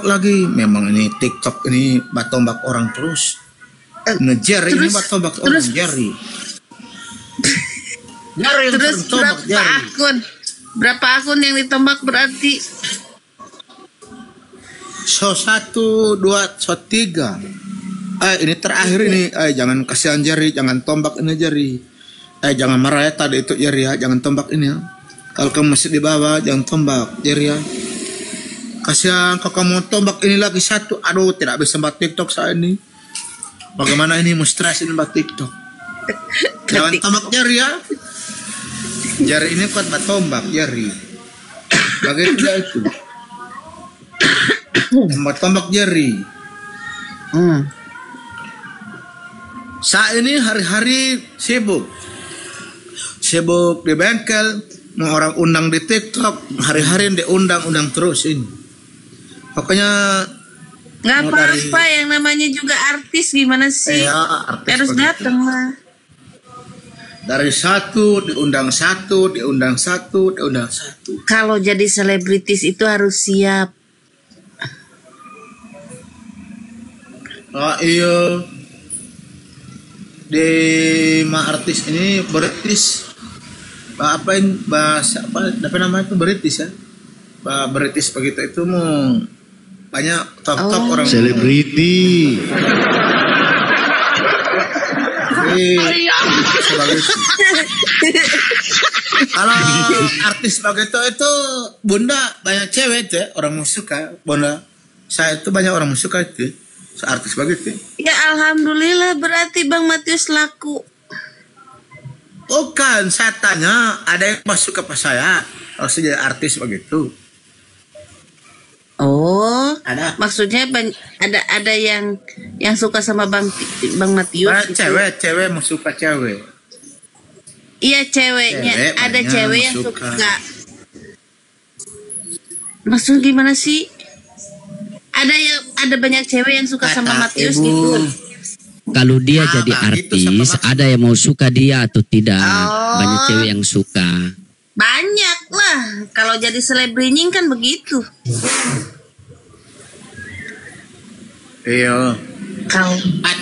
lagi. Memang ini TikTok ini batombak orang terus. Ngejar ini batombak orang jari. Terus berapa akun yang ditombak berarti? So 1, 2, so 3. Ini terakhir ini. Jangan kasihan jari, jangan tombak ini jari. Jangan marah ya tadi itu jari ya, jangan tombak ini ya. Kalau kamu masih di bawah, jangan tombak jari ya. Kasihan kalau kamu tombak ini lagi 1. Aduh, tidak bisa buat TikTok saat ini. Bagaimana ini mau stres ini buat TikTok. Jangan tombak jari ya. Jari ini kuat buat tombak jari. Bagaimana itu? Tombak jari. Saat ini hari-hari sibuk di bengkel, mau orang undang di TikTok, hari-hari diundang terus ini. Pokoknya nggak apa-apa, yang namanya juga artis gimana sih? Artis harus datang lah. Dari diundang satu. Kalau jadi selebritis itu harus siap. Iya. Di artis ini British. Bahasa apa namanya itu British ya? British begitu itu mau banyak top orang selebriti. Kalau artis begitu itu Bunda banyak cewek ya, orang suka. Bunda saya itu banyak orang suka itu. Artis begitu. Ya alhamdulillah, berarti Bang Matius laku. Bukan, saya tanya ada yang masuk ke saya harus jadi artis begitu. Oh, ada. Maksudnya ada yang suka sama Bang Matius. Cewek mau suka cewek. Iya, ceweknya ada cewek yang suka. Maksudnya gimana sih? Ada banyak cewek yang suka sama Matius gitu. Kalau dia jadi artis, ada yang mau suka dia atau tidak. Banyak cewek yang suka. Banyak lah. Kalau jadi selebriting kan begitu. Iya.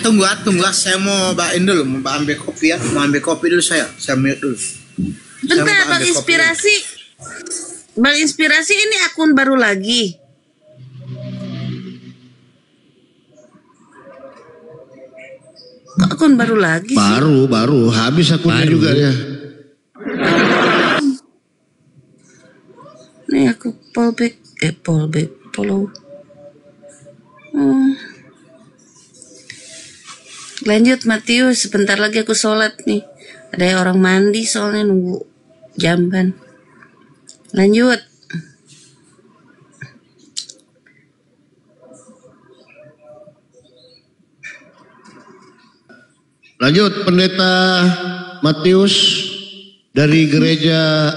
Tunggu. Saya mau bawain dulu. Mau ambil kopi ya. Mau ambil kopi dulu saya. Saya mute dulu. Bentar, Bang Inspirasi. Bang Inspirasi ini akun baru lagi. Akun baru lagi sih? Baru habis akunnya juga ya. Nih aku follow. Lanjut Matius, sebentar lagi aku sholat nih. Ada orang mandi soalnya nunggu jamban. Lanjut. Lanjut, Pendeta Matius dari gereja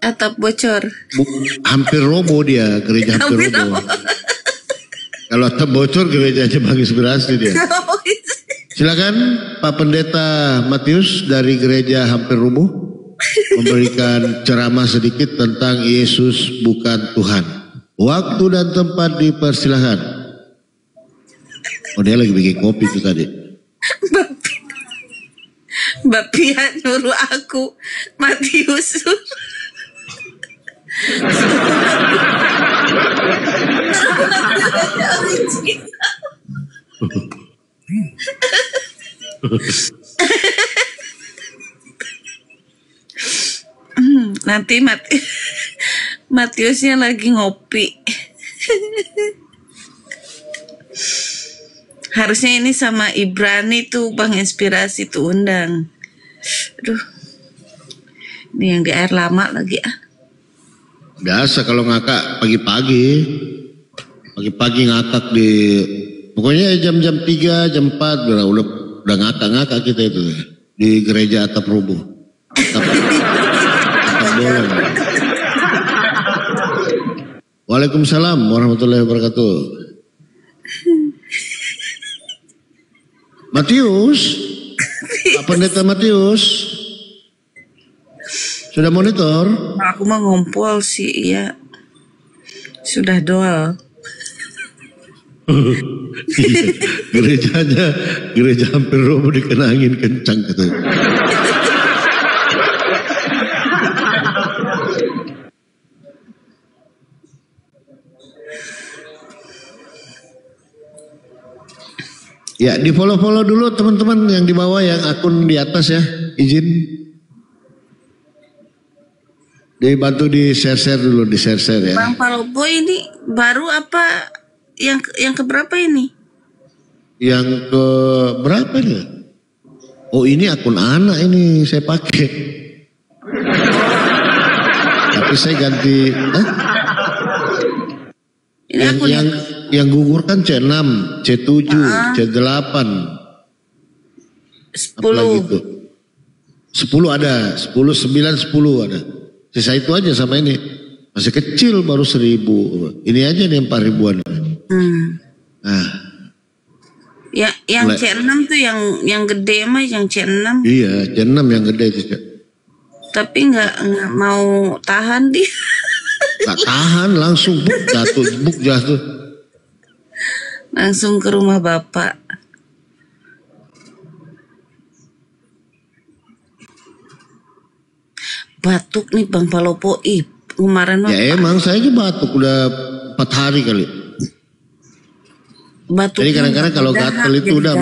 Atap Bocor. Hampir roboh dia, gereja hampir roboh. Kalau Atap Bocor gerejanya Bang Inspirasi dia. Silakan Pak Pendeta Matius dari gereja hampir roboh memberikan ceramah sedikit tentang Yesus bukan Tuhan. Waktu dan tempat dipersilahkan. Oh, dia lagi bikin kopi itu tadi. Mbak Pia nyuruh aku Matius. Nanti Matiusnya lagi ngopi. Harusnya ini sama Ibrani tuh Bang Inspirasi tuh undang. Aduh, ini yang di air lama lagi ah. Biasa kalau ngakak pagi-pagi ngakak di pokoknya jam-jam 3, jam 4 udah ngakak kita itu di gereja atap rubuh. Atap bolong. Waalaikumsalam warahmatullahi wabarakatuh. Matius, Pak Pendeta Matius, sudah monitor? Aku mah ngompol sih, ya. Sudah doal. Iya, gereja hampir roboh dikena angin kencang katanya. Ya, di follow dulu teman-teman yang di bawah, yang akun di atas ya, izin. Dibantu di share dulu, di share ya. Bang Palopo ini baru apa yang keberapa ini? Yang ke berapa nih? Oh, ini akun anak ini saya pakai. Tapi saya ganti. Ini akun yang gugur kan C6, C7, C8. 10. Apalagi itu? 10 ada, 10, 9, 10 ada. Sisa itu aja sama ini. Masih kecil baru 1000. Ini aja nih 4000-an. Nah. Ya, yang C6 tuh yang gede mah yang C6. Iya, C6 yang gede itu. Tapi nggak mau tahan dia. Nggak tahan, langsung buk jatuh. Langsung ke rumah bapak. Batuk nih Bang Palopo. Kemarin ya emang saya juga batuk udah 4 hari kali. Batuk. Jadi kadang-kadang kalau gatel itu udah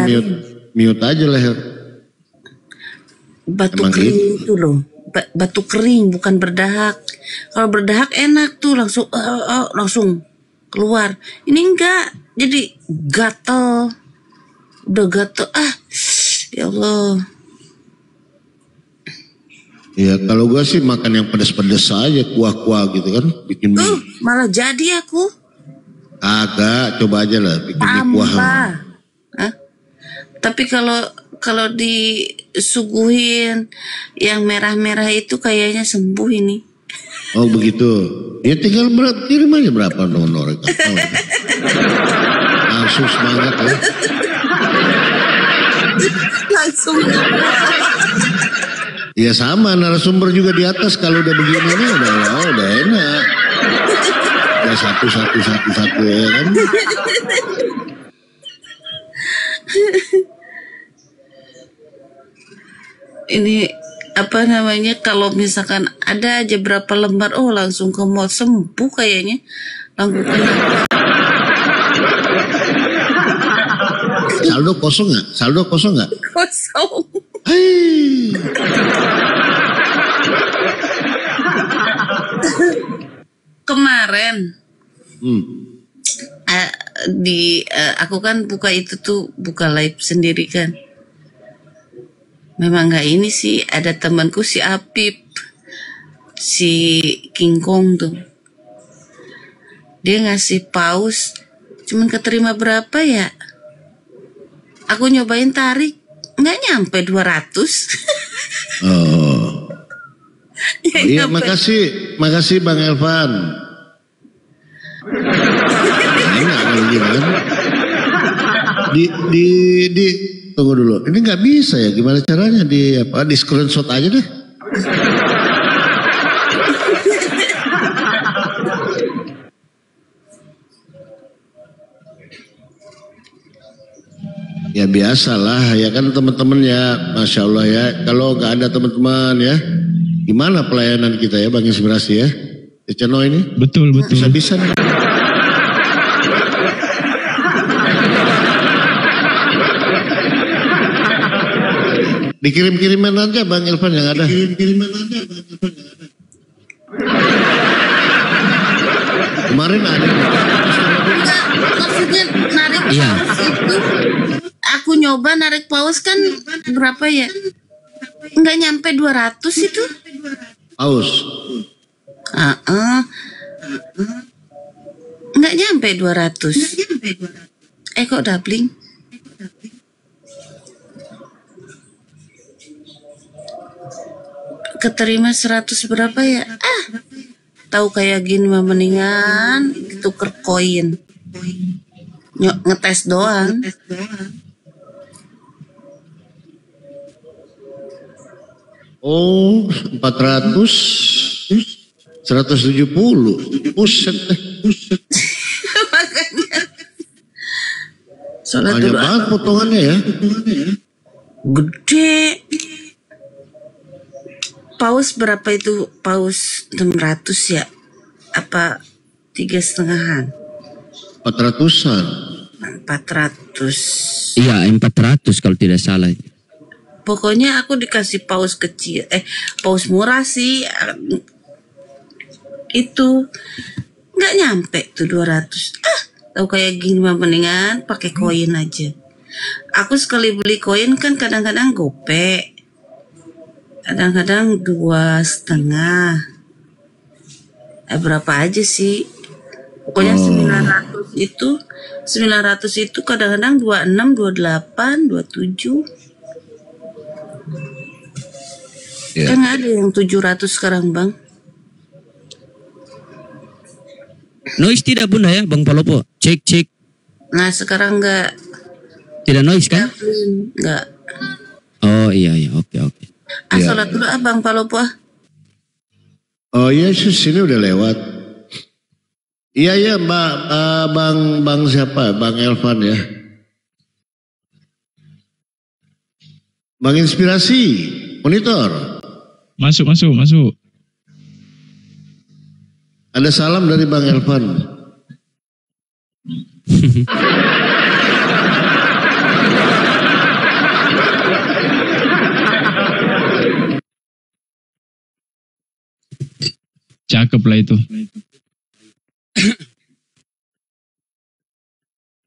mute aja leher. Batuk emang kering gitu. itu loh. Batuk kering bukan berdahak. Kalau berdahak enak tuh langsung keluar. Ini enggak. Jadi gatel. Udah gatel. Ya Allah. Ya kalau gue sih makan yang pedas-pedas aja, kuah-kuah gitu kan, bikin mie. Malah jadi aku. Agak, coba aja lah bikin mie kuah. Tapi kalau disuguhin yang merah-merah itu kayaknya sembuh ini. Oh begitu. Ya tinggal kirim aja berapa nomor. Langsung semangat ya. Langsung. Ya sama, narasumber juga di atas kalau udah begini nih udah enak. Ya satu ya kan. Ini apa namanya, kalau misalkan ada aja berapa lembar langsung ke mall, sembuh kayaknya. Langsung kena. Saldo kosong nggak? Kosong. Kemarin aku kan buka itu tuh, buka live sendiri kan. Memang nggak ini sih, ada temanku si Apip, si King Kong tuh, dia ngasih paus, cuman keterima berapa ya? Aku nyobain tarik, nggak nyampe 200. Oh. Iya, makasih Bang Elvan. Enak kalau gimana? Di tunggu dulu. Ini nggak bisa ya? Gimana caranya di screenshot aja deh. Ya biasalah ya kan teman-teman ya, Masya Allah ya. Kalau nggak ada teman-teman ya, gimana pelayanan kita ya Bang Inspirasi ya? Di channel ini? Betul. Bisa-bisa. Dikirim-kiriman aja Bang Irfan yang ada. Kemarin ada. Maksudnya narik paus itu, aku nyoba narik paus kan berapa ya? Nggak nyampe 200 itu. Paus. Nggak nyampe 200. Kok doubling? Keterima 100 berapa ya? Tahu kayak gini mah mendingan tuker koin. Ngetes doang. Oh, 400, 170. Buset. Makanya Sholat Banyak dulu. banget potongannya ya. Gede. Paus berapa itu? Paus 600 ya? Apa 3,5-an? 400-an. 400. Iya 400 kalau tidak salah. Pokoknya aku dikasih paus kecil. Paus murah sih. Itu nggak nyampe tuh 200. Tahu kayak gini mah mendingan pakai koin aja. Aku sekali beli koin kan kadang-kadang gope. Kadang-kadang 2,5. Berapa aja sih? Pokoknya 900 itu kadang-kadang 26, 28, 27. Ya. Kan ada yang 700 sekarang, Bang. Noise tidak Bunda ya Bang Palopo? Cek. Nah, sekarang enggak. Tidak noise kan? Enggak. Oh iya oke. Iya. Sholat dulu Bang Palopo. Oh iya Sus, ini udah lewat. Iya Mbak, Bang siapa? Bang Elvan ya. Bang Inspirasi, monitor. Masuk. Ada salam dari Bang Elvan. Cakep lah itu.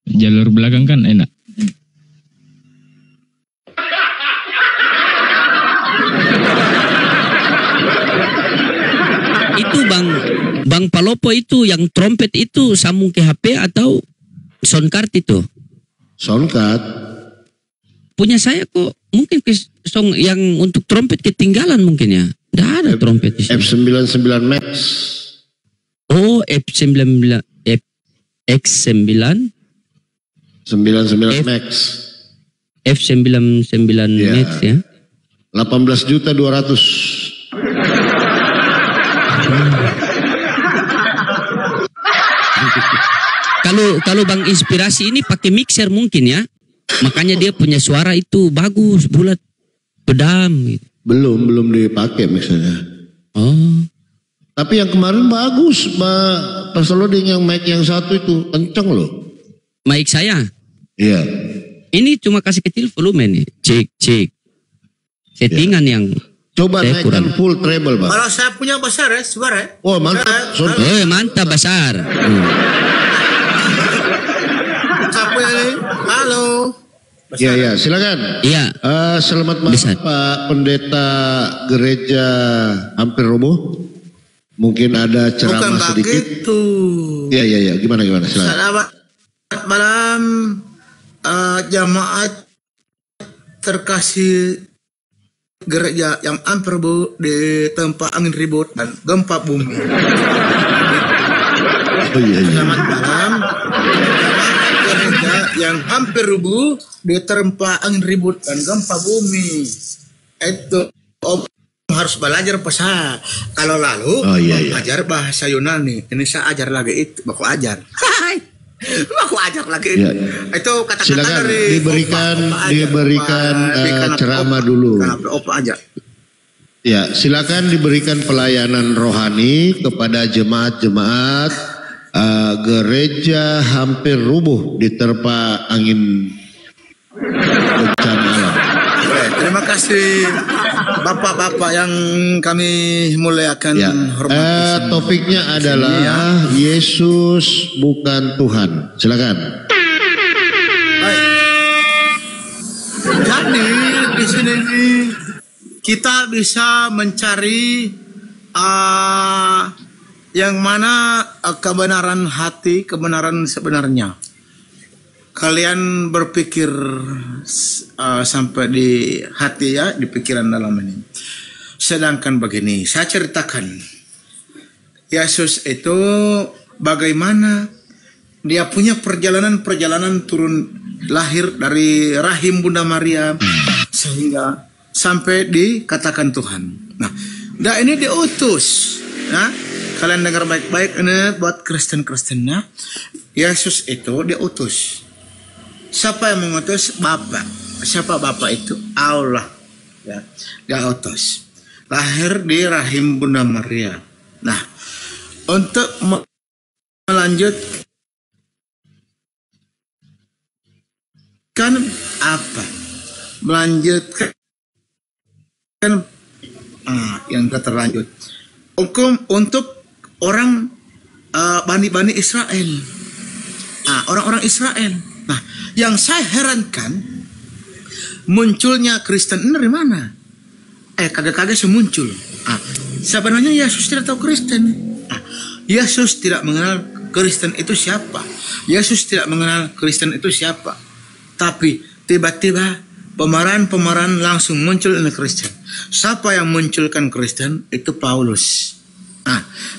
Jalur belakang kan enak. Itu Bang Palopo itu yang trompet itu sambung ke HP atau soundcard itu? Soundcard. Punya saya kok mungkin song yang untuk trompet ketinggalan mungkin ya. Tidak ada trompet di sini. F99 Max. Oh F99 X9 99 Max. F99 Ya. Max ya. 18.200.000. Kalau Bang Inspirasi ini pakai mixer mungkin ya. Makanya dia punya suara itu bagus, bulat, pedam gitu. Belum dipakai mixernya. Oh. Tapi yang kemarin bagus, pas loading yang mic yang satu itu kenceng loh. Mic saya. Iya. Ini cuma kasih kecil volume nih. Cek. Settingan yang Coba saya naikkan kurang. full treble, Bang. Kalau saya punya besar ya, suara ya. Oh, mantap. Mantap besar. Saya punya nih. Halo. Iya, silakan. Iya. Selamat malam Besar. Pak Pendeta Gereja Hampir Roboh. Mungkin ada Bukan ceramah sedikit. begitu. Iya. Gimana silakan. Selamat malam jamaat terkasih gereja yang hampir di tempat angin ribut dan gempa bumi. Oh iya. Selamat malam gereja yang hampir rubuh di tempat angin ribut dan gempa bumi. Itu harus belajar bahasa. Kalau lalu belajar bahasa Yunani, ini saya ajar lagi itu, baku ajar. Baku ajar lagi itu. Ya. Itu kata-kata Silakan dari diberikan ceramah dulu. Opa aja. Ya, silakan diberikan pelayanan rohani kepada jemaat-jemaat gereja hampir rubuh diterpa angin bencana alam. Terima kasih bapak-bapak yang kami muliakan. Ya, topiknya adalah Yesus bukan Tuhan. Silakan. Baik. Jadi di sini kita bisa mencari yang mana kebenaran hati, kebenaran sebenarnya. Kalian berpikir sampai di hati ya, di pikiran dalam ini. Sedangkan begini, saya ceritakan. Yesus itu bagaimana dia punya perjalanan turun lahir dari rahim Bunda Maria sehingga sampai dikatakan Tuhan. Nah, ini diutus. Nah, kalian dengar baik-baik ini buat Kristen-Kristennya. Yesus itu diutus. Siapa yang mengutus? Bapa. Siapa Bapa itu? Allah. Ya, dia utus. Lahir di rahim Bunda Maria. Nah, untuk melanjutkan apa? Melanjutkan yang terlanjut. Hukum untuk orang Bani Israel. Orang-orang Israel. Nah, yang saya herankan munculnya Kristen ini dari mana? Kagak-kagak semuncul. Sebenarnya Yesus tidak tahu Kristen. Yesus tidak mengenal Kristen itu siapa. Yesus tidak mengenal Kristen itu siapa. Tapi tiba-tiba pemeran-pemeran langsung muncul ini Kristen. Siapa yang munculkan Kristen? Itu Paulus.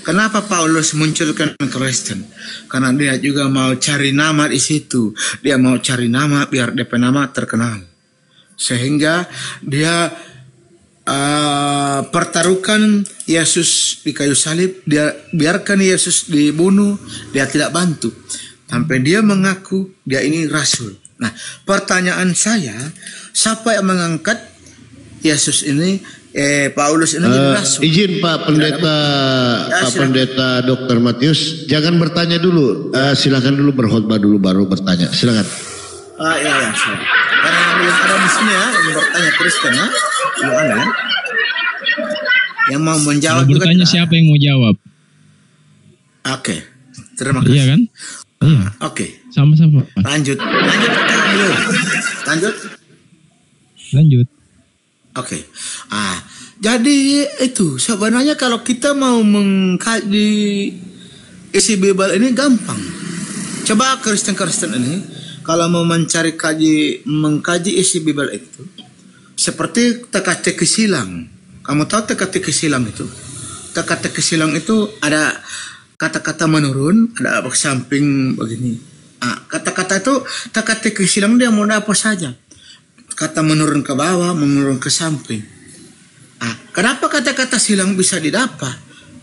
Kenapa Paulus munculkan Kristen? Karena dia juga mau cari nama di situ. Dia mau cari nama biar DP nama terkenal. Sehingga dia pertaruhkan Yesus di kayu salib. Dia biarkan Yesus dibunuh. Dia tidak bantu. Sampai dia mengaku dia ini rasul. Nah, pertanyaan saya, siapa yang mengangkat Yesus ini, Paulus ini jadi rasul? Izin Pak Pendeta, Pak Pendeta Dr. Matius, jangan bertanya dulu. Silakan dulu berkhotbah dulu baru bertanya. Silakan. Iya. Karena belum ada di sini ya yang bertanya Kristen ya, belum ada. Yang mau menjawab Kalau juga bertanya tidak. siapa yang mau jawab? Oke, terima kasih. Iya kan? Iya. Oke, Sama-sama. lanjut dulu. Lanjut. Oke. Jadi itu sebenarnya kalau kita mau mengkaji isi Bible ini gampang. Coba Kristen-Kristen ini kalau mau mengkaji isi Bible itu seperti teka-teki silang. Kamu tahu teka-teki silang itu? Teka-teki silang itu ada kata-kata menurun, ada apa samping begini. Kata-kata itu teka-teki silang dia mau apa saja. Kata menurun ke bawah, menurun ke samping. Kenapa kata-kata silang bisa didapat?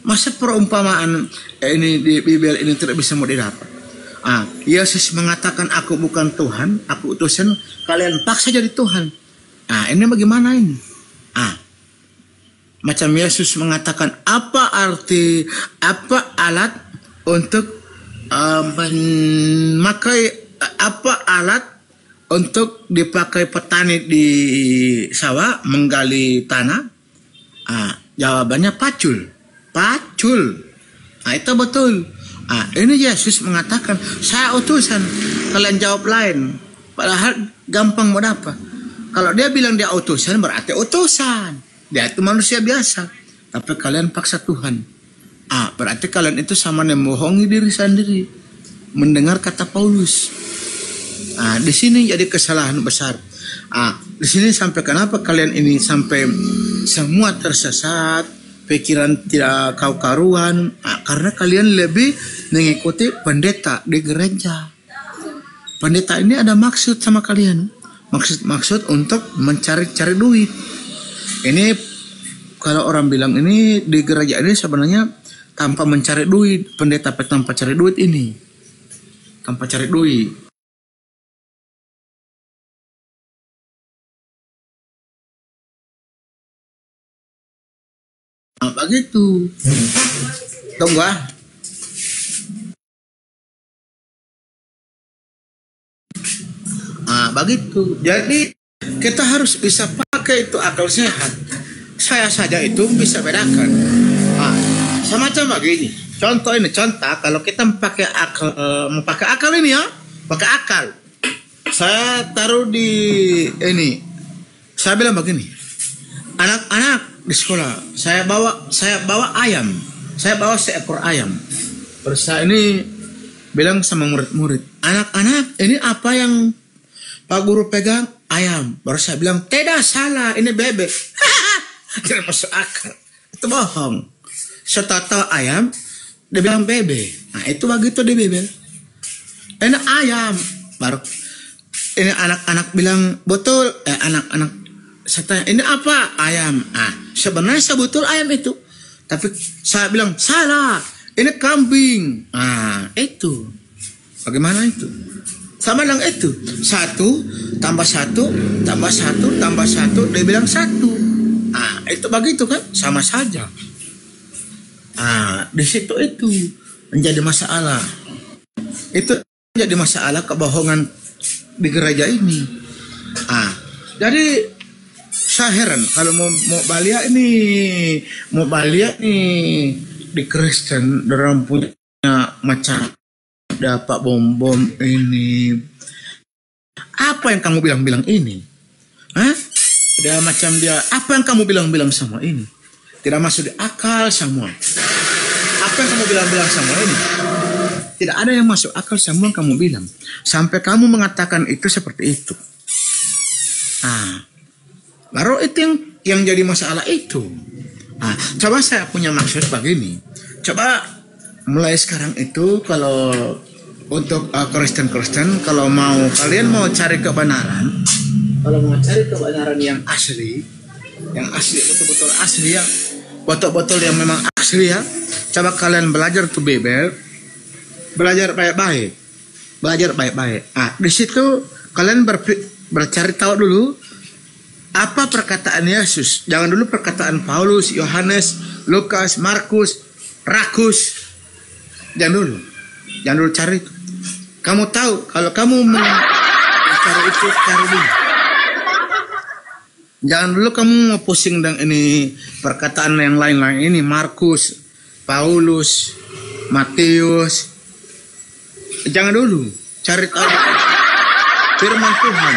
Masa perumpamaan ini di Bible ini tidak bisa mau didapat? Yesus mengatakan aku bukan Tuhan, aku utusan, kalian paksa jadi Tuhan. Ini bagaimana ini? Macam Yesus mengatakan apa alat untuk memakai alat untuk dipakai petani di sawah menggali tanah? Jawabannya pacul. Itu betul. Ini Yesus mengatakan saya utusan, kalian jawab lain. Padahal gampang mau apa? Kalau dia bilang dia utusan berarti utusan. Dia itu manusia biasa. Tapi kalian paksa Tuhan. Berarti kalian itu sama membohongi diri sendiri. Mendengar kata Paulus. Di sini jadi kesalahan besar. Di sini sampai kenapa kalian ini sampai semua tersesat, pikiran tidak karu-karuan, karena kalian lebih mengikuti pendeta di gereja. Pendeta ini ada maksud sama kalian, maksud untuk mencari-cari duit. Ini kalau orang bilang ini di gereja ini sebenarnya tanpa mencari duit, pendeta tanpa cari duit ini, tanpa cari duit. Begitu. Tunggu begitu. Jadi kita harus bisa pakai itu akal sehat. Saya saja itu bisa bedakan. Semacam begini. Contoh kalau kita memakai akal ini ya, pakai akal. Saya taruh di ini. Saya bilang begini. Anak-anak di sekolah, saya bawa ayam. Saya bawa seekor ayam. Terus saya ini bilang sama murid-murid, anak-anak, ini apa yang Pak Guru pegang? Ayam. Baru saya bilang, tidak salah, ini bebek. Tidak masuk akal. Itu bohong. Setelah ayam, dia bilang bebek. Itu begitu di Bible. Ini ayam. Baru ini anak-anak bilang, betul. Anak-anak saya tanya, ini apa? Ayam. Sebenarnya sebetul ayam itu. Tapi saya bilang, salah. Ini kambing. Itu. Bagaimana itu? Sama dengan itu. 1 tambah 1 tambah 1 tambah 1 dia bilang 1. Nah, itu begitu kan? Sama saja. Nah, di situ itu menjadi masalah. Itu menjadi masalah kebohongan di gereja ini. Ah, jadi saya heran kalau mau balik nih di Kristen dalam punya macam dapat bom ini. Apa yang kamu bilang ini? Hah? Ada macam dia. Apa yang kamu bilang sama ini? Tidak masuk di akal semua. Apa yang kamu bilang sama ini? Tidak ada yang masuk akal semua yang kamu bilang. Sampai kamu mengatakan itu seperti itu. Baru itu yang jadi masalah itu. Coba saya punya maksud begini. Coba mulai sekarang itu kalau untuk Kristen kalau kalian mau cari kebenaran, kalau mau cari kebenaran yang asli betul-betul asli ya, betul-betul yang memang asli ya, coba kalian belajar tuh Bible, belajar baik-baik. Di situ kalian bercari tahu dulu apa perkataan Yesus. Jangan dulu perkataan Paulus, Yohanes, Lukas, Markus, Rakus. Jangan dulu cari itu. Kamu tahu kalau kamu mencari itu, cari dulu. Jangan dulu kamu mau pusing dengan ini perkataan yang lain-lain ini, Markus, Paulus, Matius. Jangan dulu cari tahu firman Tuhan.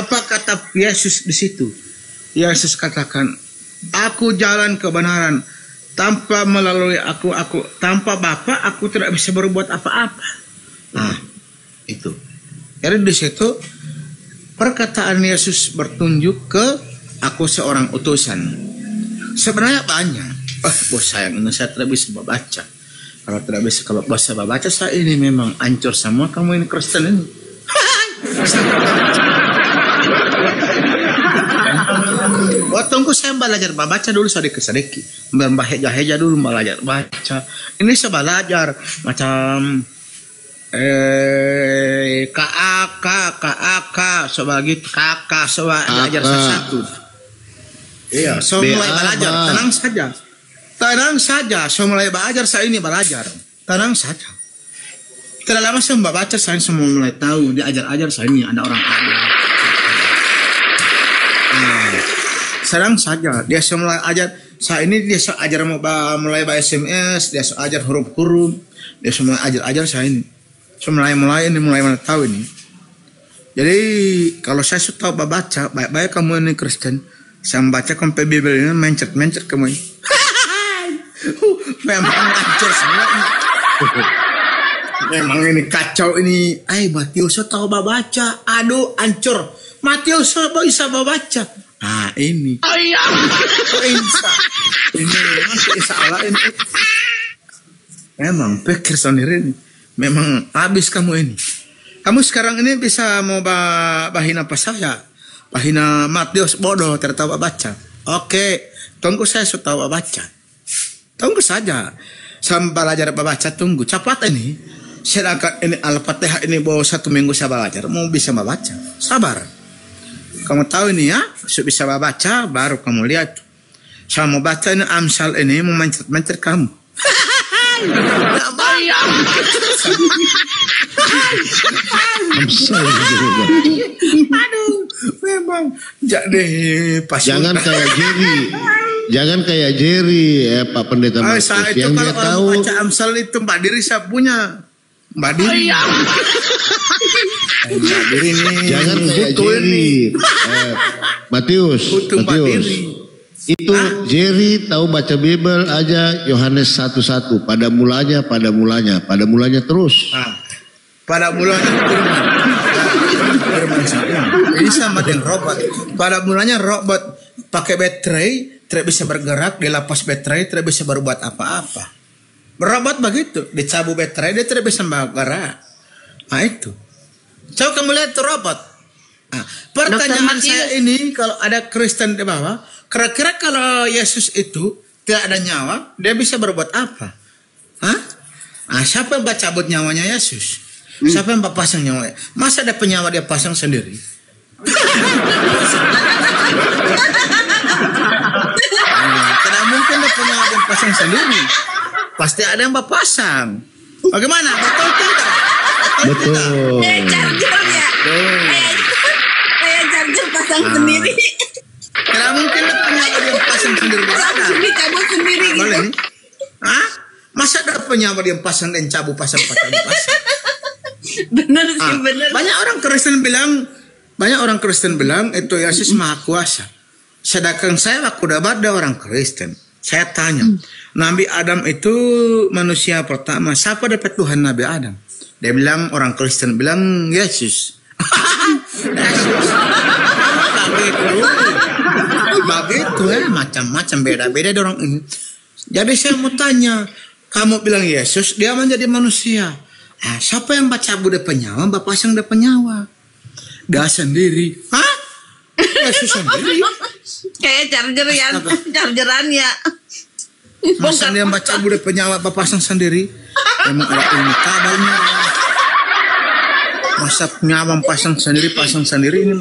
Apa kata Yesus di situ? Yesus katakan, aku jalan kebenaran, tanpa melalui aku tanpa Bapa aku tidak bisa berbuat apa-apa. Nah, itu. Jadi di situ perkataan Yesus bertunjuk ke aku seorang utusan. Sebenarnya banyak. Bos sayang ini saya tidak bisa membaca. Kalau bisa membaca saya ini memang hancur semua kamu ini Kristen ini. Waktu saya belajar baca dulu sedikit. Berbaheja dulu belajar baca. Ini saya belajar macam KAK sebagai kakak belajar satu. Iya, so mulai belajar, tenang saja, so mulai belajar saya ini belajar, tenang saja. Tidak lama saya membaca saya semua mulai tahu, diajar saya ini ada orang ada. Sedang saja dia mulai ajar saya ini, dia ajar mulai baca SMS, dia ajar huruf-huruf, dia semua ajar saya ini. So mulai tahu ini. Jadi kalau saya suka baca, baik-baik kamu ini Kristen, saya membaca sampai Bible ini mencet kamu ini. Memang hancur semua ini. Memang ini kacau ini. Matius tahu baca, aduh hancur. Matius bisa baca. Ini. Ini masih salah ini. Memang pikir sendiri ini. Memang habis kamu ini. Kamu sekarang ini bisa mau bahina apa saya? Bahina Matius bodoh tertawa baca. Oke, tunggu saya sudah tahu baca. Tunggu saja. Sampai belajar baca tunggu. Cepat ini. Sedangkan ini Al-Fatihah ini bawa 1 minggu saya belajar. Mau bisa membaca. Sabar. Kamu tahu ini ya. Sudah bisa membaca baru kamu lihat. Saya mau baca ini Amsal ini mau mencet kamu. Aduh, memang jadi pas. Jangan kayak Jerry ya Pak Pendeta Markus yang dia tahu. Baca Amsal itu Mbak Diri saya punya. Mbak Diri. Mbak Diri ini. Jangan kayak Jerry. Matius. Itu Jerry tahu baca Bible aja Yohanes 1:1 pada mulanya terus. Pada mulanya firman saya. Ini sama dengan robot. Pada mulanya robot pakai baterai tidak bisa bergerak, dilepas baterai tidak bisa berbuat apa-apa. Robot begitu, dicabut baterai dia tidak bisa bergerak. Itu. Coba kamu lihat tuh robot. Pertanyaan saya ini kalau ada Kristen di bawah, kira-kira kalau Yesus itu tidak ada nyawa, dia bisa berbuat apa? Siapa yang cabut nyawanya Yesus? Siapa yang pasang nyawa? Masa ada penyawa dia pasang sendiri? Tidak mungkin ada penyawa dia pasang sendiri. Pasti ada yang pasang. Bagaimana? Betul tidak? Betul. Charger ya. Kayak charger pasang sendiri. Tidak mungkin ada penyawa dia pasang sendiri. Langsung dicabut sendiri gitu. Boleh nih? Hah? Masa ada penyawa dia pasang dan cabut pasang. Bener sih, bener. Banyak orang Kristen bilang itu Yesus Maha Kuasa. Sedangkan saya waktu dapat ada orang Kristen, saya tanya, Nabi Adam itu manusia pertama, siapa dapat Tuhan Nabi Adam? Dia bilang, orang Kristen bilang Yesus. Yesus. Begitu macam-macam beda-beda orang ini. Jadi saya mau tanya, kamu bilang Yesus, dia menjadi manusia. Siapa yang baca bude penyawa, bapak pasang dia penyawa? Dia sendiri. Hah? Yesus sendiri. Kayak chargeran ya. Masa dia baca bude penyawa, bapak pasang sendiri? Emang ada ilmu kabarnya. Masa penyawa pasang sendiri ini.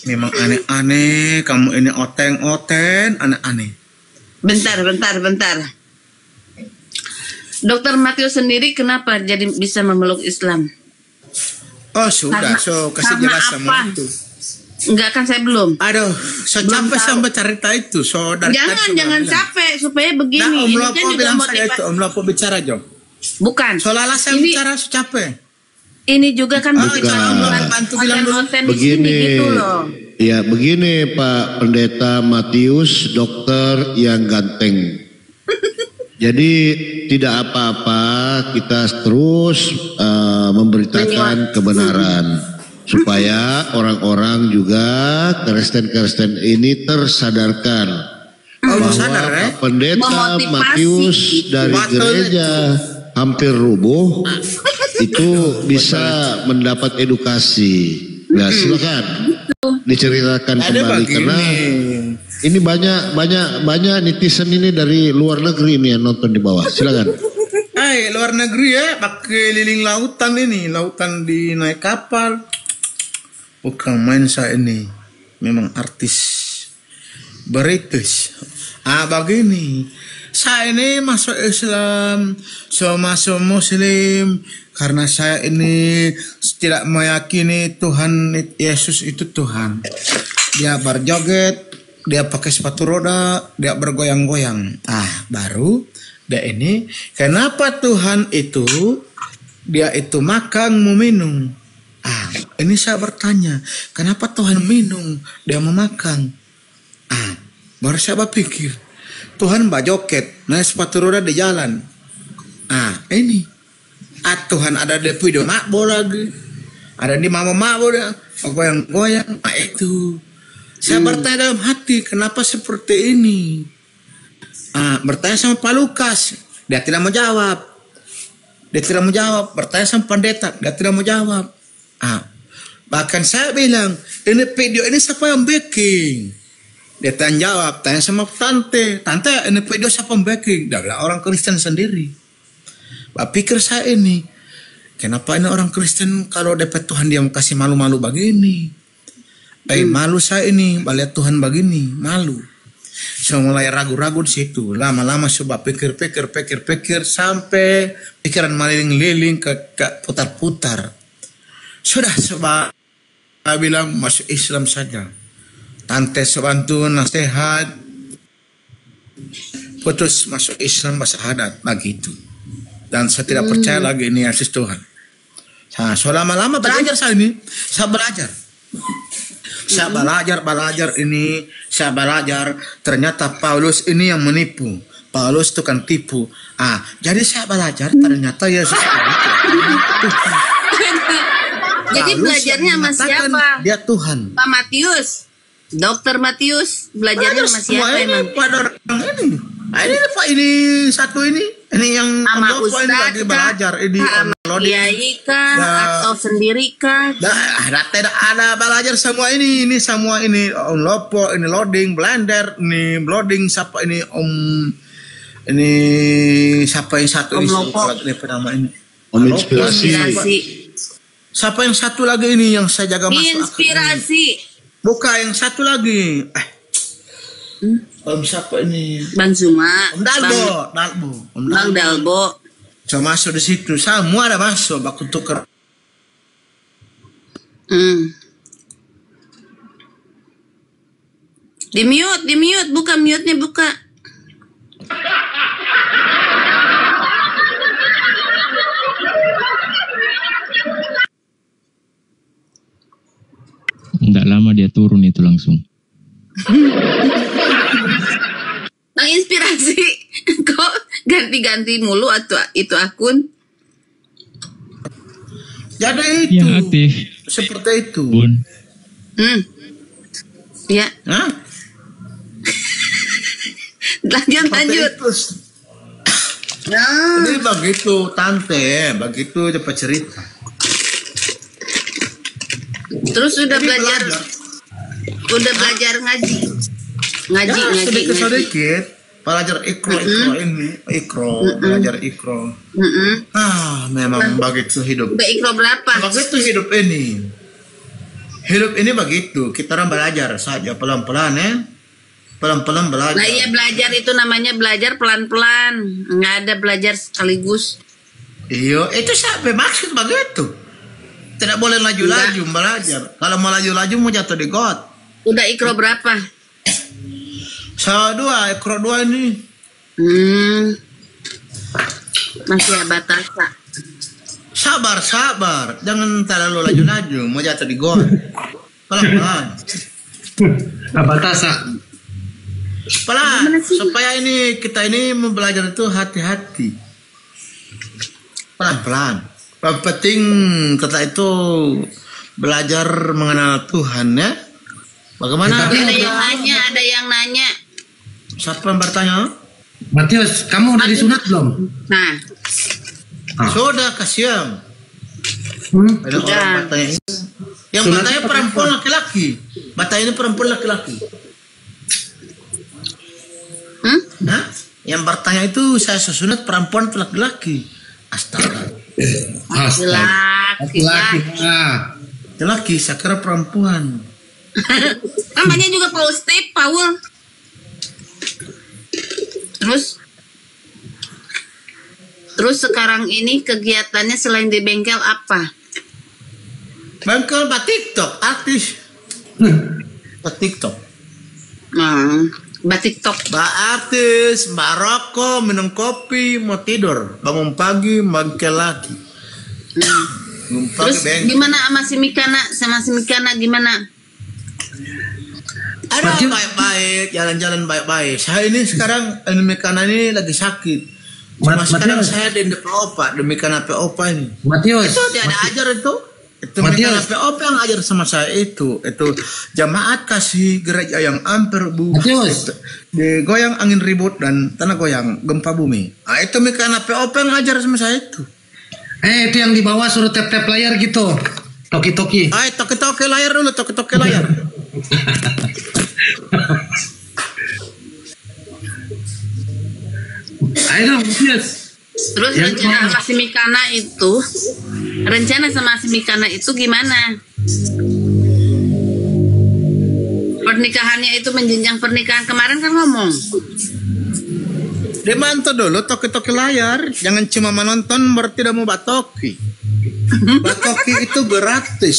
Memang aneh-aneh. Kamu ini oteng-oten, aneh-aneh. Bentar. Dokter Matius sendiri kenapa jadi bisa memeluk Islam? Oh sudah, kasih jelas sama itu. Enggak kan saya belum. Aduh, saya capek sampai cerita itu. Jangan capek supaya begini. Nah, ini kan juga Om Lopo bicara Jom. Bukan. Soalnya saya bicara saya capek. Ini juga kan begini gitu loh. Ya begini Pak Pendeta Matius, dokter yang ganteng. Jadi tidak apa-apa, kita terus memberitakan kebenaran supaya orang-orang juga Kristen-Kristen ini tersadarkan bahwa Pak Pendeta Matius dari gereja hampir rubuh itu bisa mendapat edukasi. Nah, silakan diceritakan kembali karena ini banyak netizen ini dari luar negeri ini yang nonton di bawah. Silakan. Luar negeri ya, pakai liling lautan ini, lautan di naik kapal. Bukan main saya ini, memang artis British. Begini, saya ini masuk Islam, masuk Muslim karena saya ini tidak meyakini Tuhan Yesus itu Tuhan. Dia berjoget, dia pakai sepatu roda, dia bergoyang-goyang. Baru dia ini, kenapa Tuhan itu dia itu makan mau minum? Ini saya bertanya, kenapa Tuhan minum, dia mau makan? Baru saya berpikir, Tuhan berjoget, naik sepatu roda di jalan. Ini. Tuhan ada di video makbo lagi, ada di mama makbo dia goyang-goyang. Itu saya bertanya dalam hati, kenapa seperti ini? Bertanya sama Pak Lukas, dia tidak mau jawab. Bertanya sama pendeta, dia tidak mau jawab. Bahkan saya bilang, ini video ini siapa yang bikin? Dia tanya jawab, tanya sama tante, ini video siapa yang bikin? Dia bilang orang Kristen sendiri. Pikir saya ini, kenapa ini orang Kristen kalau dapat Tuhan dia mau kasih malu-malu begini? Malu saya ini, melihat Tuhan begini, malu. Saya mulai ragu-ragu di situ. Lama-lama coba pikir sampai pikiran meliling-liling ke putar-putar. Sudah coba saya bilang masuk Islam saja. Tante sebantu nasihat, putus masuk Islam bersahadat begitu. Dan saya tidak percaya lagi ini Yesus Tuhan. So lama-lama belajar saya ini, saya belajar ini, saya belajar ternyata Paulus ini yang menipu. Paulus itu kan tipu. Jadi saya belajar ternyata Yesus itu. Jadi belajarnya sama siapa? Dia Tuhan. Pak Matius, Dokter Matius, belajarnya sama siapa emang? Pada orang ini. Ini satu ini yang sama Ustadz lagi belajar ini Kiai atau sendiri kah? Tidak ada belajar semua ini semua ini Om Lopo, ini loading Blender, ini loading siapa ini Om ini siapa yang satu Om ini Lopo. nama ini Om Inspirasi. Siapa yang satu lagi ini yang saya jaga masuk akal Inspirasi. ini? Bukan yang satu lagi. Om siapa ini? Bang Zuma. Om Dalbo. Bang Dalbo. Saya masuk di situ. Semua ada masuk. Baku tuker. Di mute, buka mute-nya buka. Nggak lama dia turun itu langsung. Bang Inspirasi, kok ganti-ganti mulu atau itu akun? Jadi itu. Yang aktif. Seperti itu. Bun. Ya, Hah? lanjut. Jadi begitu tante, begitu dapat cerita. Terus udah Jadi belajar ngaji. Ngaji. Sedikit belajar ikro, belajar ikro. Memang begitu hidup. Udah ikro berapa? Begitu hidup ini. Hidup ini begitu, kita orang belajar saja pelan-pelan ya. Pelan-pelan belajar. Nah iya, belajar itu namanya belajar pelan-pelan. Nggak ada belajar sekaligus. Iya, itu sampai maksud begitu. Tidak boleh laju-laju belajar. Kalau mau laju-laju mau jatuh di got. Udah ikro berapa? Ikro 2 ini. Masih ya batasa. Sabar. Jangan terlalu laju-laju mau jatuh di got. Pelan-pelan. Batasa. Pelan. Supaya kita ini mau belajar itu hati-hati. Pelan-pelan. Yang penting kita itu belajar mengenal Tuhan ya. Bagaimana? Ada yang nanya. Siapa yang bertanya? Matius, kamu udah disunat belum? Nah, Sudah kasihan. Ada orang bertanya ini. Yang Sunat bertanya apa? perempuan laki-laki. Bertanya ini perempuan laki-laki. Nah, yang bertanya itu saya sesunat perempuan atau laki-laki. Astaga. laki-laki. Laki, saya kira perempuan. Namanya juga Paul. Terus sekarang ini kegiatannya selain di bengkel apa? Bengkel TikTok, artis. TikTok. TikTok. Mbak artis, mbak rokok, minum kopi, mau tidur. Bangun pagi, bengkel lagi. Terus gimana sama si Mikana gimana? Ada baik-baik, jalan-jalan baik-baik. Saya ini sekarang Mikana ini lagi sakit. Cuma sekarang saya di POPA, demi karena POPA ini. Matius. Itu dia ada ajar itu. Itu Mikana POPA yang ajar sama saya itu. Itu jamaat kasih gereja yang hampir Matius. Digoyang angin ribut dan tanah goyang gempa bumi. Nah, itu Mikana POPA yang ajar sama saya itu. Itu yang di bawah suruh tap-tap layar gitu. Toki-toki. Toki-toki layar dulu, toki-toki layar. Ayo Matius. Terus rencana sama si Mikana itu gimana? Pernikahannya itu menjenjang pernikahan kemarin kan ngomong. Dimantau dulu toki-toki layar. Jangan cuma menonton berarti tidak mau batoki. Batoki itu gratis.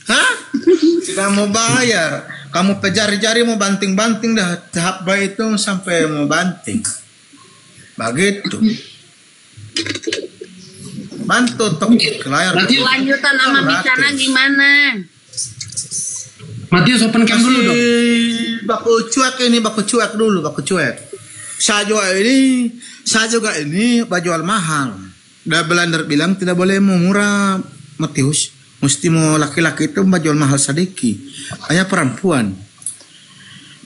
Hah? Tidak mau bayar. Kamu pejari-jari mau banting-banting dah tahap baik itu sampai mau banting. Begitu. Bantu toki layar. Lanjutan sama Mikana gimana? Matius open cam dulu dong. Baku cuek dulu. Saya juga ini jual mahal. Udah Belanda bilang tidak boleh mau murah, Matius. Mesti mau laki-laki itu jual mahal sedikit. Hanya perempuan.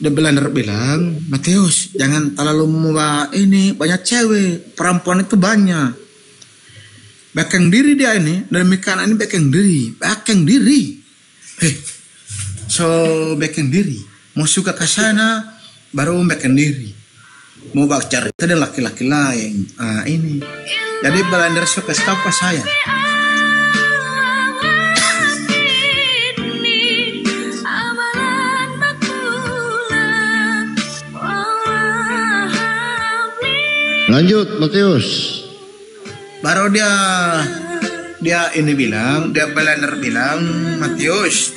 Udah Belanda bilang, Matius jangan terlalu murah ini, banyak cewek. Perempuan itu banyak. Bakang diri dia ini, demikian ini bakang diri. Bakang diri. Mau suka ke sana, baru bakang diri. Mau cari ada laki-laki lain. Ini Jadi blender suka stop pas saya. Lanjut Matius. Baru dia ini bilang, dia blender bilang, Matius,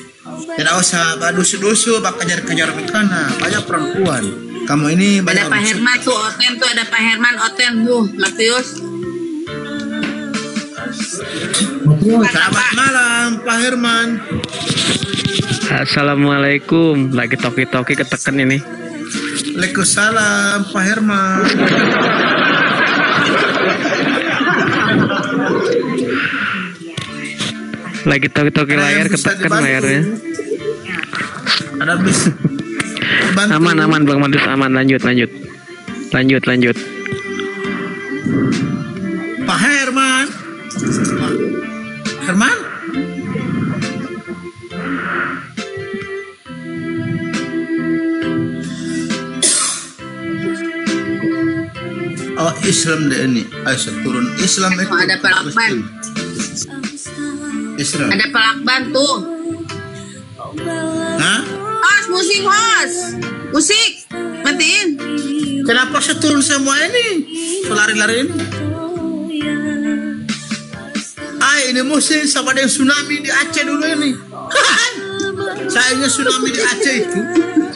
tidak usah badusu-dusu, bak kejar-kejar bekana, banyak perempuan. Kamu ini banyak. Ada Pak Herman tuh, Oten tuh, ada Pak Herman Oten tuh, Matius. Selamat malam Pak Herman. Assalamualaikum. Lagi toki-toki keteken ini. Waalaikumsalam Pak Herman. Lagi toki-toki layar keteken layarnya. Ada bis. Bantu. Aman Bang Matius, aman. Lanjut. Pak Herman. Herman? Oh, Islam deh ini. Aisyah turun Islam itu. Ada Pak Lakban. Islam. Ada Pak Lakban tuh. Hah? Hos. Musik. Matiin. Kenapa saya turun semua ini? Lari-lari ini. Ini musim sama dengan tsunami di Aceh dulu ini. Saya ingat tsunami di Aceh itu.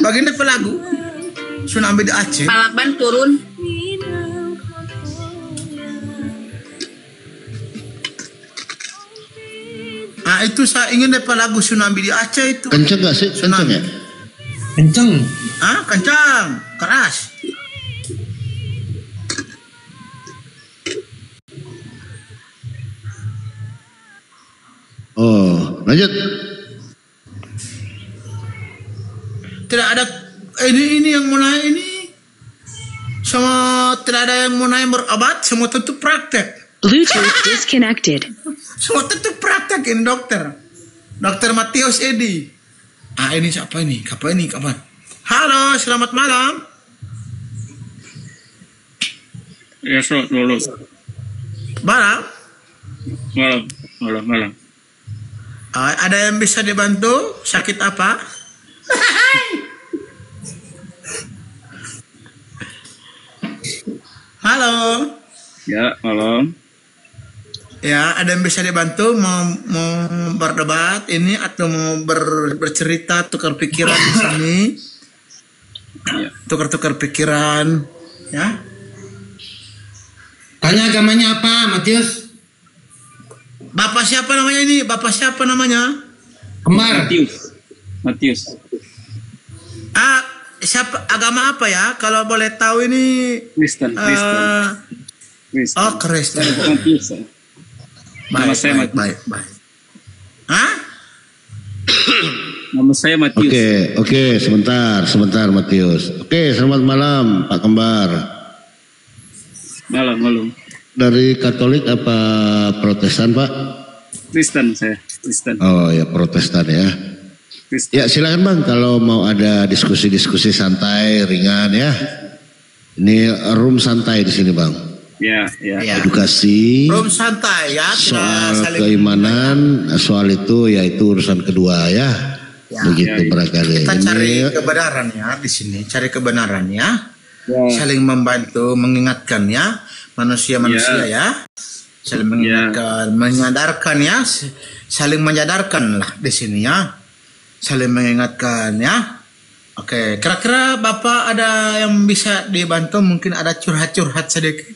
Bagian pelagu. Tsunami di Aceh. Pak Lakban turun. Itu saya ingin dapat lagu tsunami di Aceh itu. Kenceng gak sih? Kenceng ya? Kenceng. Kencang, keras. Oh, lanjut. Tidak ada ini yang mau naik ini. Semua tidak ada yang mau naik berobat, semua tentu praktek. Bluetooth disconnected. Semua tentu praktek ini dokter. Dokter Matius Edi. Ini siapa ini? Kapan? Halo, selamat malam. Ya, selamat malam. Malam. Ada yang bisa dibantu? Sakit apa? Halo. Ya, malam. Ya, ada yang bisa dibantu mau berdebat ini atau mau bercerita, tukar pikiran di sini? Ya. Tukar pikiran, ya. Tanya agamanya apa, Matius? Bapak siapa namanya ini? Kembar. Matius. Siapa agama apa ya? Kalau boleh tahu ini Kristen. Oh, Kristen. Matius. Nama saya Matius. Baik. Hah? Nama saya Matius. Oke, sebentar Matius. Oke, selamat malam Pak Kembar. Malam. Dari Katolik apa Protestan Pak? Kristen saya. Kristen. Oh ya, Protestan ya. Kristen. Ya silakan Bang, kalau mau ada diskusi santai ringan ya. Ini room santai di sini Bang. Ya. Edukasi. Room santai ya. Soal keimanan, soal itu yaitu urusan kedua ya. Begitu barangkali. Kita cari kebenaran ya di sini. Cari kebenaran ya. Saling membantu, mengingatkan ya. Manusia ya. Saling mengingatkan, menyadarkan ya. Saling menyadarkan lah di sini ya. Saling mengingatkan ya. Oke, kira-kira Bapak ada yang bisa dibantu? Mungkin ada curhat sedikit.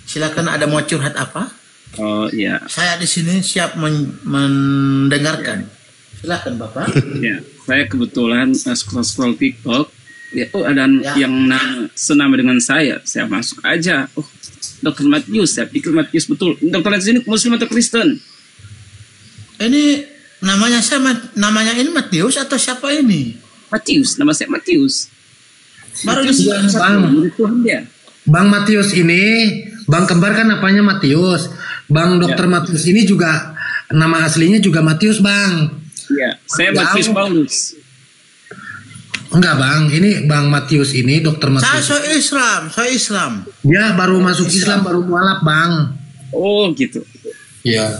Silakan, ada mau curhat apa? Oh iya. Saya di sini siap mendengarkan. Silakan Bapak. Ya, saya kebetulan scroll TikTok. Ya, ada yang senama dengan saya masuk aja. Oh, Dokter Matius, saya pikir Matius betul. Dokter Matius ini Muslim atau Kristen? Ini namanya ini Matius atau siapa ini? Matius, nama saya Matius. Baru Bang Matius ini, Bang Kembar kan apanya Matius. Bang Dokter Matius ini juga nama aslinya juga Matius Bang. Iya, saya Matius Paulus. Enggak bang, ini Bang Matius ini dokter Matius. Saya Islam. Dia baru masuk Islam, baru mualaf bang. Oh gitu. Ya.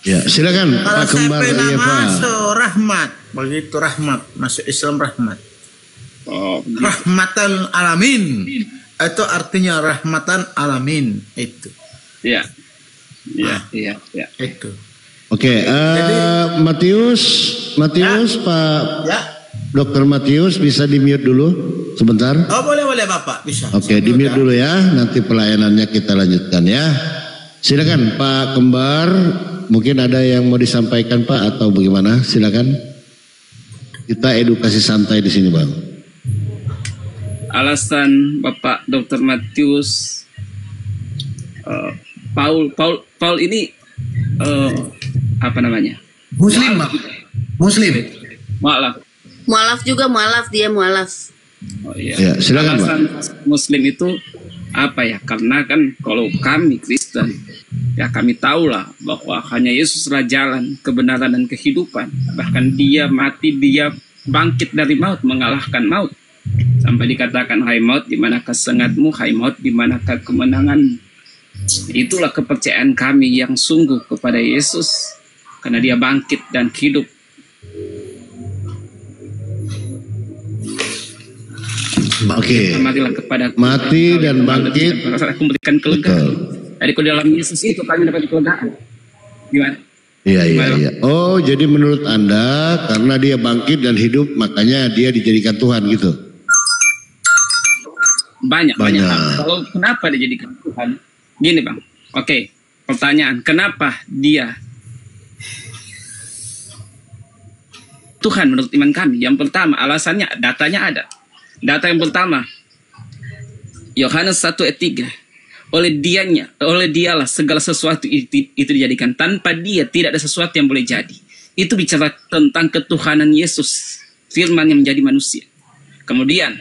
Ya, silakan Kalau Pak Kembar. saya pernah Iya, Pak. masuk Rahmat, begitu Rahmat, masuk Islam Rahmat. Oh, gitu. Rahmatan alamin. Itu artinya rahmatan alamin itu. Iya. Iya. Itu. Oke, Matius, Pak Ya. Dokter Matius bisa di mute dulu sebentar. Oh boleh Bapak bisa. Oke, di mute dulu ya. Nanti pelayanannya kita lanjutkan ya. Silakan Pak Kembar. Mungkin ada yang mau disampaikan Pak atau bagaimana? Silakan. Kita edukasi santai di sini Bang. Alasan Bapak Dr. Matius Paul ini apa namanya? Muslim bang. Muslim. Mualaf. Dia mualaf. Oh iya. Ya, silakan Pak. Alasan Muslim itu apa ya? Karena kan kalau kami Kristen, ya kami tahulah bahwa hanya Yesuslah jalan, kebenaran dan kehidupan. Bahkan Dia mati, Dia bangkit dari maut, mengalahkan maut. Sampai dikatakan, hai maut, di manakah sengatmu? Hai maut, di manakah kemenanganmu? Itulah kepercayaan kami yang sungguh kepada Yesus, karena Dia bangkit dan hidup. Oke. Matilah kepada Mati dan bangkit. Aku memberikan kelegaan. Jadi kalau dalam Yesus itu kami dapat kelegaan. Gimana? Iya. Oh, jadi menurut Anda karena Dia bangkit dan hidup, makanya Dia dijadikan Tuhan gitu? Banyak hal. Kalau kenapa dijadikan Tuhan? Gini bang. Oke. Pertanyaan. Kenapa Dia Tuhan menurut iman kami? Yang pertama alasannya, datanya ada. Data yang pertama, Yohanes 1:3. Oleh dialah segala sesuatu itu dijadikan. Tanpa Dia tidak ada sesuatu yang boleh jadi. Itu bicara tentang ketuhanan Yesus, firman yang menjadi manusia. Kemudian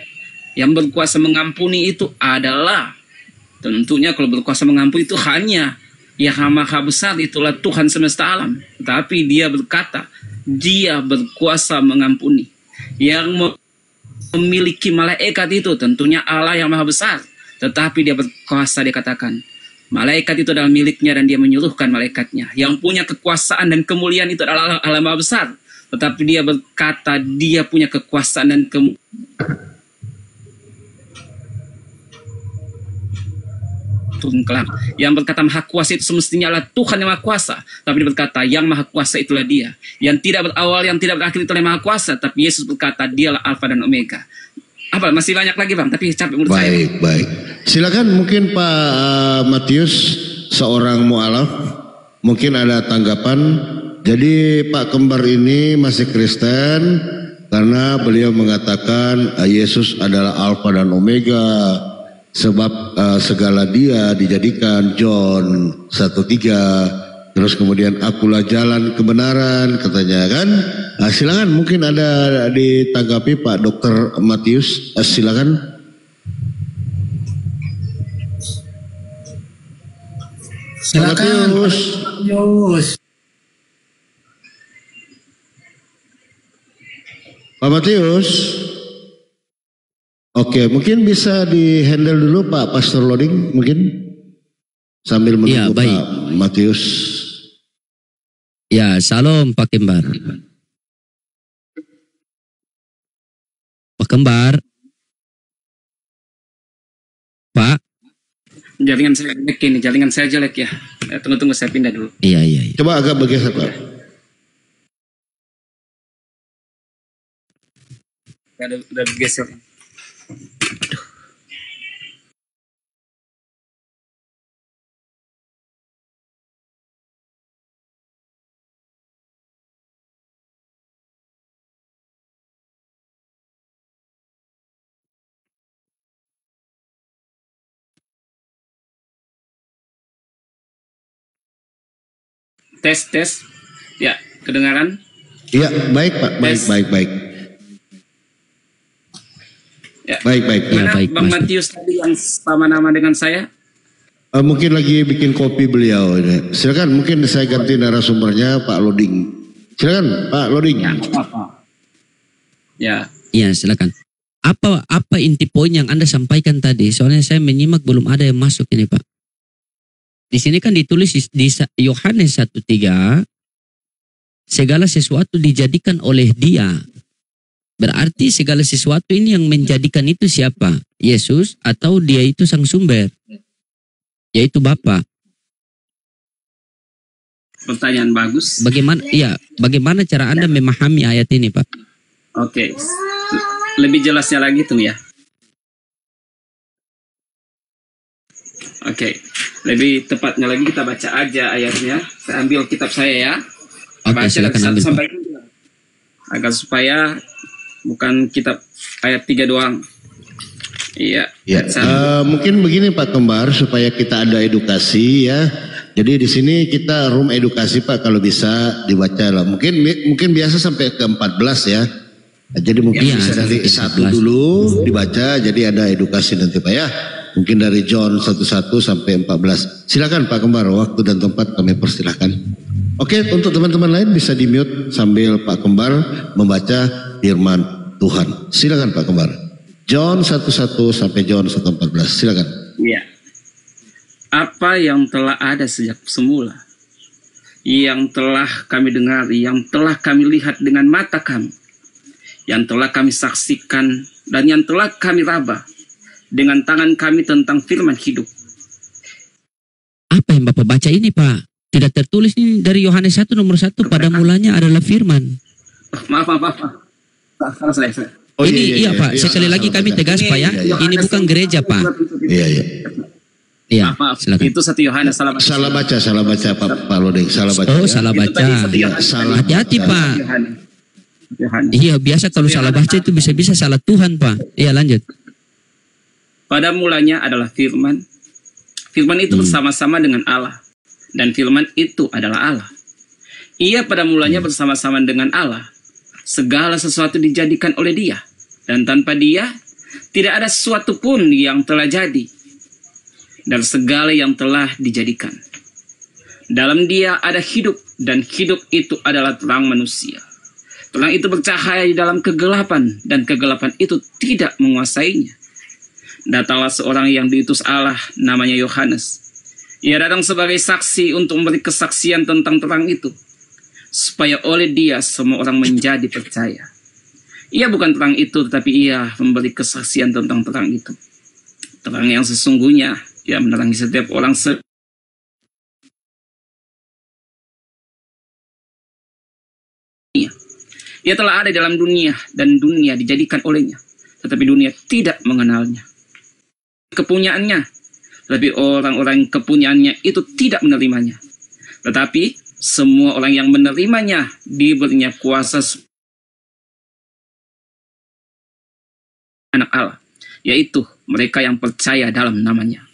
yang berkuasa mengampuni itu adalah, tentunya kalau berkuasa mengampuni itu hanya yang maha besar, itulah Tuhan semesta alam. Tapi Dia berkata, Dia berkuasa mengampuni. Yang memiliki malaikat itu tentunya Allah yang maha besar, tetapi Dia berkuasa. Dia katakan malaikat itu adalah miliknya dan Dia menyuruhkan malaikatnya. Yang punya kekuasaan dan kemuliaan itu adalah Allah maha besar, tetapi Dia berkata Dia punya kekuasaan dan kemuliaan. Yang berkata maha kuasa itu semestinya adalah Tuhan yang maha kuasa, tapi Dia berkata yang maha kuasa itulah Dia. Yang tidak berawal, yang tidak berakhir itulah yang maha kuasa, tapi Yesus berkata Dialah Alfa dan Omega. Apa masih banyak lagi bang, tapi capek menurut saya. Baik. Silakan mungkin Pak Matius, seorang mualaf, mungkin ada tanggapan. Jadi Pak Kembar ini masih Kristen karena beliau mengatakan Yesus adalah Alfa dan Omega. Sebab segala Dia dijadikan, John 1:3. Terus kemudian akulah jalan kebenaran katanya kan. Silakan mungkin ada ditanggapi Pak Dr. Matius. Silakan. Silakan Matius. Pak Matius. Oke, mungkin bisa di handle dulu Pak Pastor Loading mungkin sambil menunggu baik. Pak Matius. Ya, salam Pak Kembar. Pak Kembar. Pak. Jaringan saya jelek ini, jaringan saya jelek ya. Tunggu saya pindah dulu. Iya. Coba agak bergeser Pak. Udah bergeser. Tes. Ya, kedengaran? Iya, baik Pak. Baik. Ya. Baik. Mana baik, Bang Mas. Matius tadi yang sama nama dengan saya? Mungkin lagi bikin kopi beliau. Silakan, mungkin saya ganti narasumbernya Pak Loading. Silakan Pak Loading. Ya, apa? Ya. Iya, silakan. Apa inti poin yang Anda sampaikan tadi? Soalnya saya menyimak belum ada yang masuk ini, Pak. Di sini kan ditulis di Yohanes 1:3, segala sesuatu dijadikan oleh Dia. Berarti segala sesuatu ini yang menjadikan itu siapa? Yesus atau Dia itu sang sumber? Yaitu Bapa. Pertanyaan bagus. Bagaimana cara Anda memahami ayat ini, Pak? Oke. Lebih jelasnya lagi tuh ya. Oke. Lebih tepatnya lagi kita baca aja ayatnya. Saya ambil kitab saya ya. Oke, silakan ambil, Pak. Agar supaya bukan kitab ayat 3 doang. Iya. Ya, mungkin begini Pak Kembar, supaya kita ada edukasi ya. Jadi di sini kita room edukasi Pak, kalau bisa dibaca lah. Mungkin biasa sampai ke 14 ya. Jadi mungkin bisa dari 1 dulu dibaca, jadi ada edukasi nanti Pak ya. Mungkin dari John 1:1 sampai 14. Silakan Pak Kembar, waktu dan tempat kami persilahkan. Oke, untuk teman-teman lain bisa di mute sambil Pak Kembar membaca firman Tuhan. Silakan Pak Kembar. John 1:1 sampai John 1:14. Silakan. Iya. Apa yang telah ada sejak semula, yang telah kami dengar, yang telah kami lihat dengan mata kami, yang telah kami saksikan, dan yang telah kami raba dengan tangan kami tentang firman hidup. Apa yang Bapak baca ini, Pak? Tidak tertulis ini dari Yohanes 1 nomor 1, pada mulanya adalah firman. Maaf. Salah saya. Oh, ini iya Pak, sekali lagi kami tegas Pak ya, ini bukan gereja Pak. Iya, maaf, silakan. itu 1 Yohanes Salah baca Pak Lodeng, salah baca. Oh, salah baca. Hati-hati Pak. Iya, biasa kalau salah baca itu bisa-bisa salah Tuhan Pak. Iya, lanjut. Pada mulanya adalah firman. Firman itu bersama-sama dengan Allah. Dan firman itu adalah Allah. Ia pada mulanya bersama-sama dengan Allah. Segala sesuatu dijadikan oleh Dia. Dan tanpa Dia, tidak ada sesuatu pun yang telah jadi. Dan segala yang telah dijadikan. Dalam Dia ada hidup. Dan hidup itu adalah terang manusia. Terang itu bercahaya di dalam kegelapan. Dan kegelapan itu tidak menguasainya. Datanglah seorang yang diutus Allah, namanya Yohanes. Ia datang sebagai saksi untuk memberi kesaksian tentang terang itu, supaya oleh dia semua orang menjadi percaya. Ia bukan terang itu, tetapi ia memberi kesaksian tentang terang itu. Terang yang sesungguhnya, ia menerangi setiap orang Ia telah ada dalam dunia, dan dunia dijadikan olehnya, tetapi dunia tidak mengenalnya. Kepunyaannya, tapi orang-orang kepunyaannya itu tidak menerimanya. Tetapi semua orang yang menerimanya diberinya kuasa anak Allah, yaitu mereka yang percaya dalam namanya.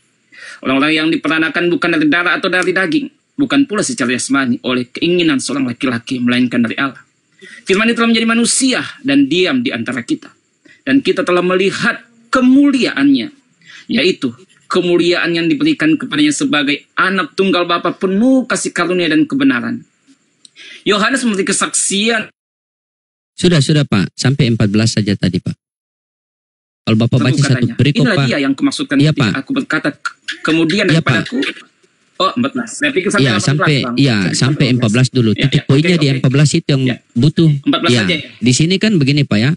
Orang-orang yang diperanakan bukan dari darah atau dari daging, bukan pula secara jasmani oleh keinginan seorang laki-laki, melainkan dari Allah. Firman itu telah menjadi manusia dan diam di antara kita, dan kita telah melihat kemuliaannya, yaitu kemuliaan yang diberikan kepadanya sebagai anak tunggal Bapa penuh kasih karunia dan kebenaran. Yohanes memberi kesaksian. Sudah Pak, sampai 14 saja tadi Pak. Kalau Bapak baca satu perikop Pak. Inilah dia yang kemaksudkan iya, Pak. Aku berkata kemudian iya, daripadaku. Oh 14. Saya pikir sampai 14 dulu. Titik poinnya di 14 itu yang butuh. 14 ya, saja. Di sini kan begini Pak ya.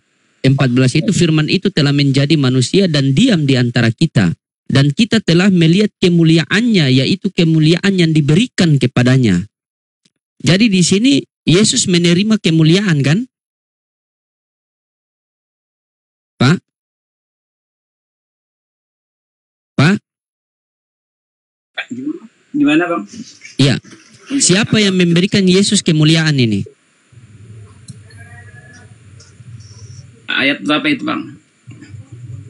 14 itu firman itu telah menjadi manusia dan diam di antara kita. Dan kita telah melihat kemuliaannya, yaitu kemuliaan yang diberikan kepadanya. Jadi di sini Yesus menerima kemuliaan kan? Pak? Gimana Bang? Iya. Siapa yang memberikan Yesus kemuliaan ini? Ayat berapa itu Bang?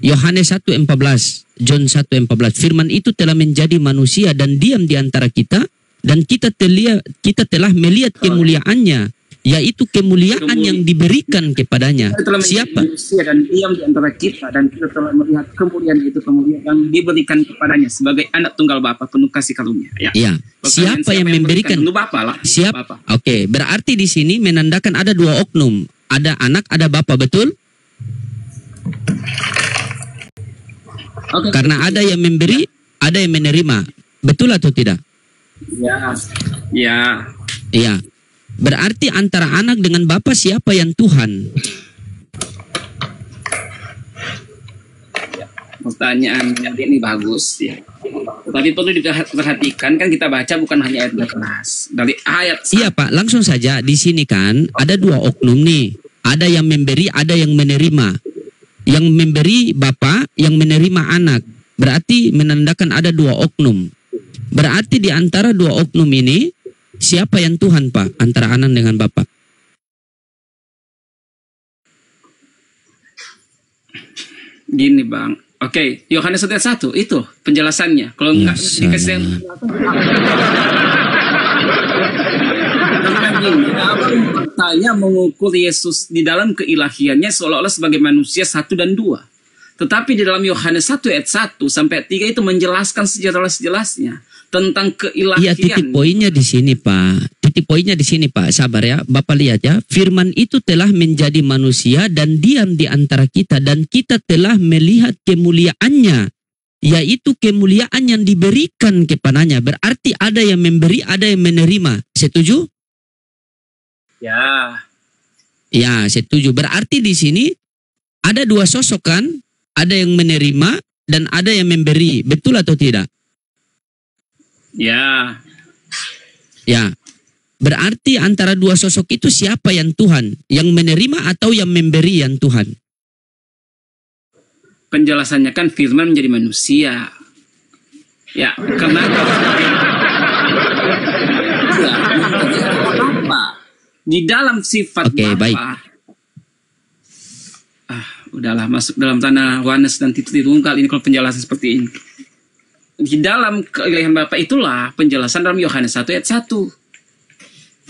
Yohanes 1:14, John 1:14. Firman itu telah menjadi manusia dan diam di antara kita, dan kita telah melihat kemuliaannya, yaitu kemuliaan yang diberikan kepadanya. Siapa? Manusia dan diam di antara kita, dan kita telah melihat kemuliaan itu, kemuliaan yang diberikan kepadanya sebagai anak tunggal Bapa penuh kasih karunia. Ya. Siapa yang memberikan? Bapa lah. Siapa? Oke, berarti di sini menandakan ada dua oknum. Ada anak, ada Bapa, betul? Oke. Karena ada yang memberi, ada yang menerima. Betul atau tidak? Ya. Ya. Iya. Berarti antara anak dengan Bapa siapa yang Tuhan? Pertanyaan yang ini bagus ya. Tapi perlu diperhatikan, kan kita baca bukan hanya ayat 12. Dari ayat Iya Pak, langsung saja di sini kan ada dua oknum nih. Ada yang memberi, ada yang menerima. Yang memberi Bapa, yang menerima anak. Berarti menandakan ada dua oknum. Berarti di antara dua oknum ini siapa yang Tuhan Pak? Antara anak dengan Bapa. Gini Bang. Oke, Yohanes 1 itu penjelasannya. Kalau enggak dikasih yang Abang bertanya mengukur Yesus di dalam keilahiannya seolah-olah sebagai manusia 1 dan 2. Tetapi di dalam Yohanes 1 ayat 1 sampai 3 itu menjelaskan sejelas-jelasnya tentang keilahian. Iya, titik poinnya di sini Pak. Titik poinnya di sini Pak. Sabar ya, Bapak lihat ya. Firman itu telah menjadi manusia dan diam di antara kita, dan kita telah melihat kemuliaannya, yaitu kemuliaan yang diberikan kepadanya. Berarti ada yang memberi, ada yang menerima. Setuju? Ya. Ya, setuju. Berarti di sini ada dua sosok kan? Ada yang menerima dan ada yang memberi. Betul atau tidak? Ya. Ya. Berarti antara dua sosok itu siapa yang Tuhan? Yang menerima atau yang memberi yang Tuhan? Penjelasannya kan firman menjadi manusia. Ya, karena ya, apa? Di dalam sifat Oke, Bapa. baik. Udahlah, masuk dalam tanah Wanes dan titik tunggal ini kalau penjelasan seperti ini. Di dalam keilahian Bapa itulah penjelasan dalam Yohanes 1 ayat 1.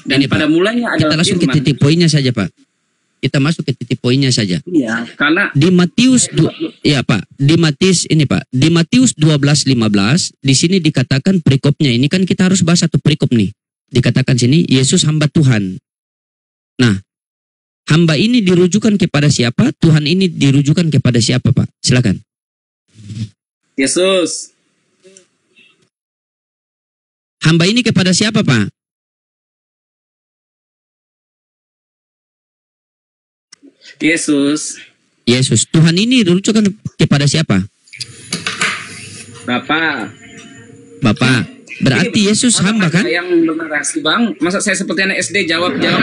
Dan Ini, pada Pak, mulanya kita adalah langsung ke firman. titik poinnya saja Pak. Kita masuk ke titik poinnya saja. Iya, karena Di Matius ya Pak, di Matius ini Pak, di Matius 12:15 di sini dikatakan perikopnya. Ini kan kita harus bahas satu perikop nih. Dikatakan sini Yesus hamba Tuhan. Nah, hamba ini dirujukan kepada siapa? Tuhan ini dirujukan kepada siapa Pak? Silakan. Yesus. Hamba ini kepada siapa Pak? Yesus. Yesus. Tuhan ini dirujukan kepada siapa? Bapak. Bapak. Berarti Yesus hamba kan? Yang bernarasi Bang, masa saya seperti anak SD jawab. Tidak.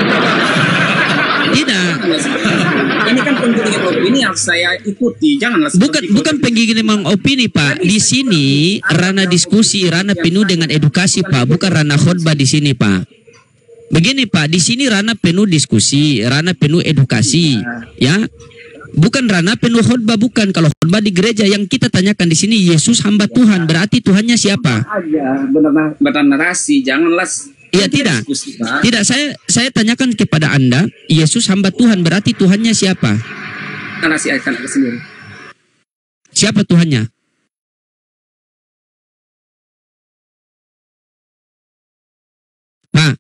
Ini kan penggiringan opini yang saya ikuti. Janganlah Bukan penggiringan opini Pak. Di sini ranah diskusi, ranah penuh dengan edukasi Pak, bukan ranah khotbah di sini Pak. Begini Pak, di sini ranah penuh diskusi, ranah penuh edukasi, ya. Bukan ranah penuh khotbah, bukan. Kalau khotbah di gereja yang kita tanyakan di sini Yesus hamba Tuhan, berarti Tuhannya siapa? Aja benar narasi, janganlah. Iya tidak. Tidak, saya tanyakan kepada Anda, Yesus hamba Tuhan, berarti Tuhannya siapa? Narasi akan ada sendiri. Siapa Tuhannya? Pak,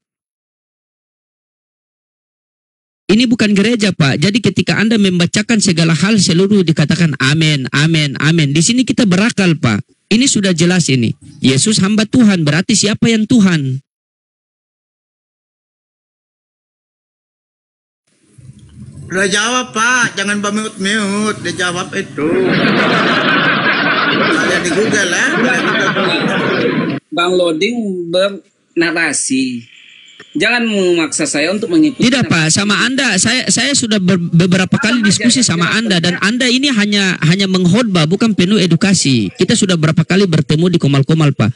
ini bukan gereja Pak. Jadi ketika Anda membacakan segala hal seluruh dikatakan amin, amin, amin. Di sini kita berakal Pak. Ini sudah jelas ini. Yesus hamba Tuhan, berarti siapa yang Tuhan? Udah jawab Pak, jangan mute-mute, dia jawab itu. Saya di Google ya. Bang Loading bernarasi. Jangan memaksa saya untuk mengikuti. Tidak Pak, sama Anda saya sudah beberapa kali diskusi sama Anda, dan Anda ini hanya mengkhotbah, bukan penuh edukasi. Kita sudah berapa kali bertemu di Komal-Komal Pak.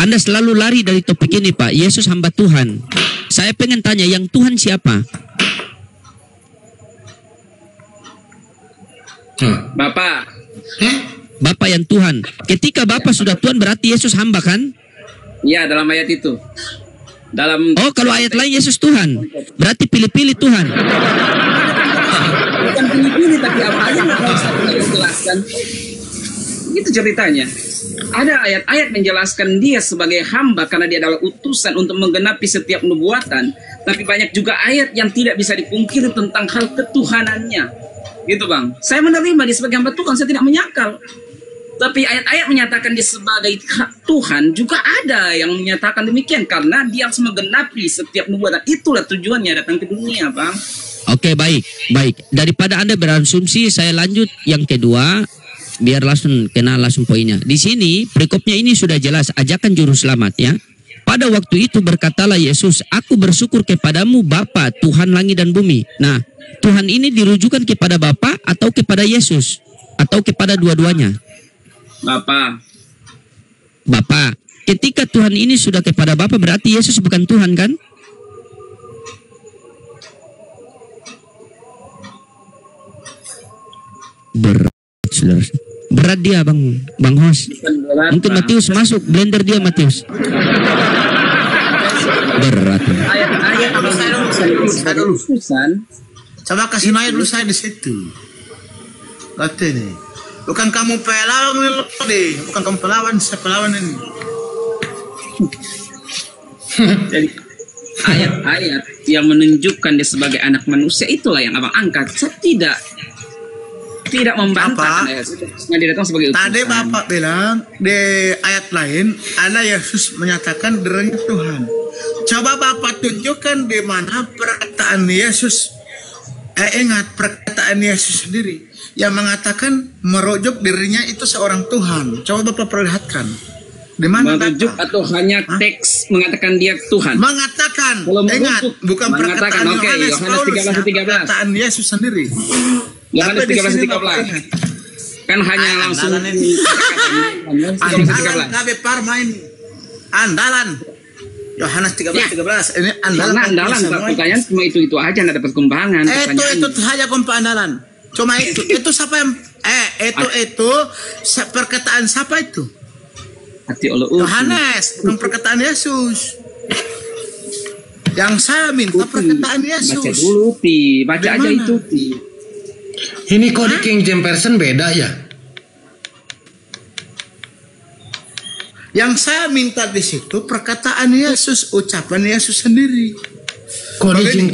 Anda selalu lari dari topik ini Pak. Yesus hamba Tuhan. Saya pengen tanya, yang Tuhan siapa? Bapak. Bapak yang Tuhan. Ketika Bapak sudah Tuhan berarti Yesus hamba kan? Iya, dalam ayat itu. Oh, kalau ayat lain Yesus Tuhan, berarti pilih-pilih Tuhan. Bukan pilih-pilih, tapi apa aja yang harus jelaskan. Itu ceritanya. Ada ayat-ayat menjelaskan dia sebagai hamba karena dia adalah utusan untuk menggenapi setiap nubuatan. Tapi banyak juga ayat yang tidak bisa dipungkiri tentang hal ketuhanannya. Gitu Bang. Saya menerima dia sebagai hamba Tuhan, saya tidak menyangkal. Tapi ayat-ayat menyatakan dia sebagai Tuhan juga ada yang menyatakan demikian karena dia harus menggenapi setiap nubuatan. Itulah tujuannya datang ke dunia, Bang. Oke, baik. Daripada Anda berasumsi, saya lanjut yang kedua, biar langsung kenal langsung poinnya. Di sini perikopnya ini sudah jelas ajakan juru selamat ya. Pada waktu itu berkatalah Yesus, aku bersyukur kepadamu Bapa, Tuhan langit dan bumi. Nah, Tuhan ini dirujukan kepada Bapa atau kepada Yesus atau kepada dua-duanya? Bapa. Ketika Tuhan ini sudah kepada Bapa, berarti Yesus bukan Tuhan kan? Berat dia Bang Hos. Mungkin Matius masuk blender dia Matius. Berat. Ayat dulu. Coba kasih ayat dulu saya di situ. Lihat ini. Bukan kamu pelawan ini, bukan kamu pelawan, saya pelawan ini. Jadi ayat-ayat yang menunjukkan dia sebagai anak manusia itulah yang abang angkat. Saya tidak membantah ayat itu. Dia datang sebagai utusan. Tadi Bapak bilang di ayat lain ada Yesus menyatakan dirinya Tuhan. Coba Bapak tunjukkan di mana perkataan Yesus. Ingat perkataan Yesus sendiri yang mengatakan merujuk dirinya itu seorang Tuhan. Coba Bapak perlihatkan. Di mana merujuk atau hanya teks mengatakan dia Tuhan? Mengatakan. Ingat, bukan perkataan Yohanes Paulus, perkataan Yesus sendiri. Yohanes 13:13. Kan hanya langsung andalan KB Parma ini. Andalan. Yohanes 13:13. Ini andalan. Pertanyaan cuma itu aja, enggak ada perkembangan. Itu saja perkataan. Cuma itu siapa yang itu perkataan siapa itu? Yohanes, bukan perkataan Yesus. Yang saya minta perkataan Yesus. Baca dulu, baca aja itu. Ini kok di King James Version beda ya? Yang saya minta di situ perkataan Yesus, ucapan Yesus sendiri. Kok di King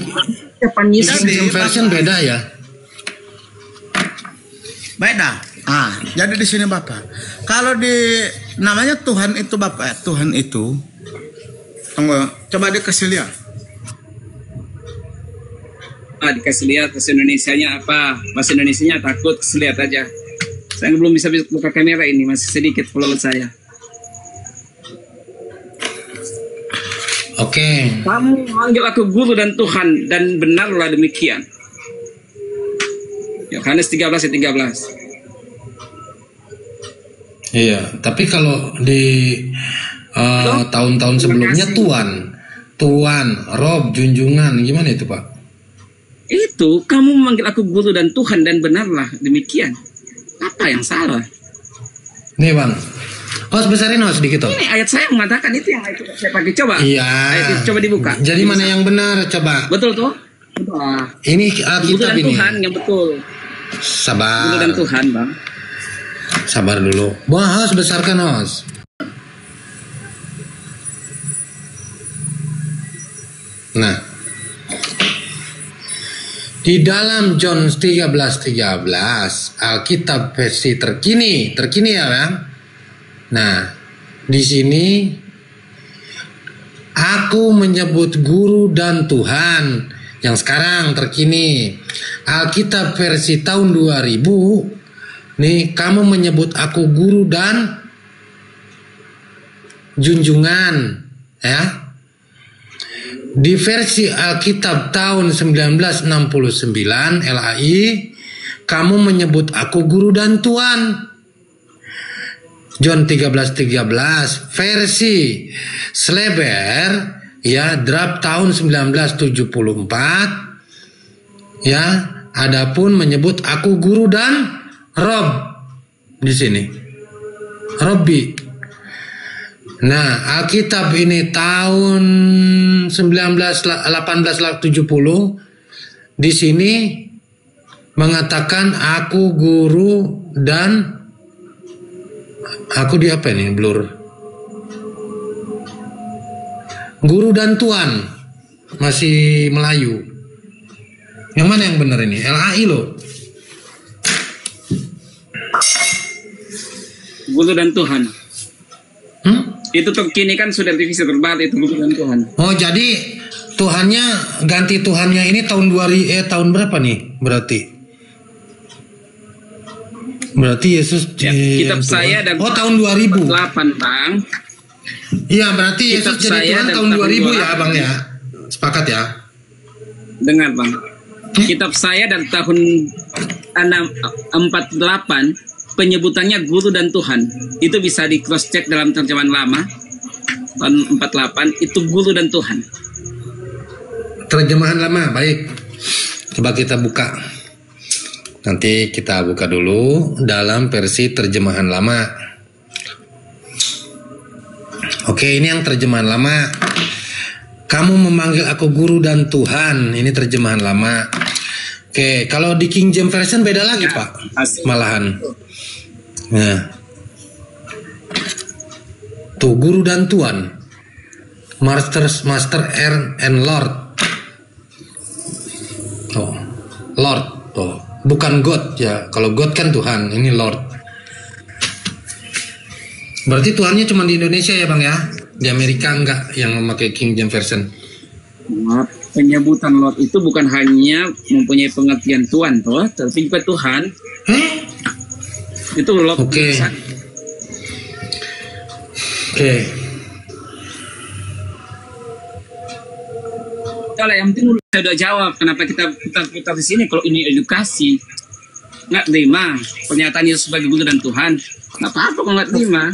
James Version beda ya? Beda. Jadi di sini Bapak. Kalau di namanya Tuhan itu Bapak, Tuhan itu. Tunggu, coba dikasih lihat. Dikasih lihat bahasa Indonesianya apa? Bahasa Indonesianya takut, kasih lihat aja. Saya belum bisa buka kamera ini, masih sedikit upload saya. Oke. Kamu manggil aku guru dan Tuhan dan benarlah demikian. Yohanes 13:13. Iya, tapi kalau di tahun-tahun sebelumnya Tuan, Rob, junjungan, gimana itu Pak? Itu kamu memanggil aku guru dan Tuhan dan benarlah demikian. Apa yang salah? Nih Bang, besarin sedikit Ini ayat saya mengatakan itu yang saya pakai, coba. Iya. Ayat itu coba dibuka. Jadi mana yang benar coba? Betul tuh. Ini Alkitab ini. Tuhan yang betul. Sabar. Guru dan Tuhan Bang. Sabar dulu. Bang besarkan Nah, di dalam John 13:13 Alkitab versi terkini ya Bang. Nah, di sini aku menyebut guru dan Tuhan yang sekarang terkini. Alkitab versi tahun 2000 nih, kamu menyebut aku guru dan junjungan ya. Di versi Alkitab tahun 1969 LAI, kamu menyebut aku guru dan Tuhan. John 13:13 versi Sleber ya, draft tahun 1974 ya, adapun menyebut aku guru dan Rob di sini. Robbi. Nah, Alkitab ini tahun 1870 di sini mengatakan aku guru dan aku di apa ini blur? Guru dan Tuan, masih Melayu. Yang mana yang benar ini? LAI loh. Guru dan Tuhan. Itu terkini kan sudah divisi terbaru itu Guru dan Tuhan. Oh, jadi Tuhannya ganti Tuhannya ini tahun tahun berapa nih berarti? Berarti Yesus kitab saya dan tahun 2008, Bang. Iya, berarti Yesus Kitab jadi Tuhan tahun 2000 ya, Bang ya. Sepakat ya? Dengar, Bang. Kitab saya dan tahun 48 penyebutannya Guru dan Tuhan. Itu bisa di cross check dalam terjemahan lama. Tahun 48 itu Guru dan Tuhan. Terjemahan lama, baik. Coba kita buka. Nanti kita buka dulu dalam versi terjemahan lama. Oke, ini yang terjemahan lama. Kamu memanggil aku Guru dan Tuhan. Ini terjemahan lama. Oke, kalau di King James Version beda lagi, Pak. Malahan. Nah. Tuh, Guru dan Tuhan. Master and Lord. Oh, Lord. Oh, bukan God ya. Kalau God kan Tuhan, ini Lord. Berarti Tuhannya cuma di Indonesia ya, Bang ya? Di Amerika enggak yang memakai King James Version. Penyebutan Lord itu bukan hanya mempunyai pengertian Tuhan toh, tapi juga Tuhan. Itu Lord. Oke. Kalau yang penting saya udah jawab kenapa kita putar-putar di sini. Kalau ini edukasi nggak terima pernyataan Yesus sebagai Guru dan Tuhan, nggak apa-apa kalau nggak terima.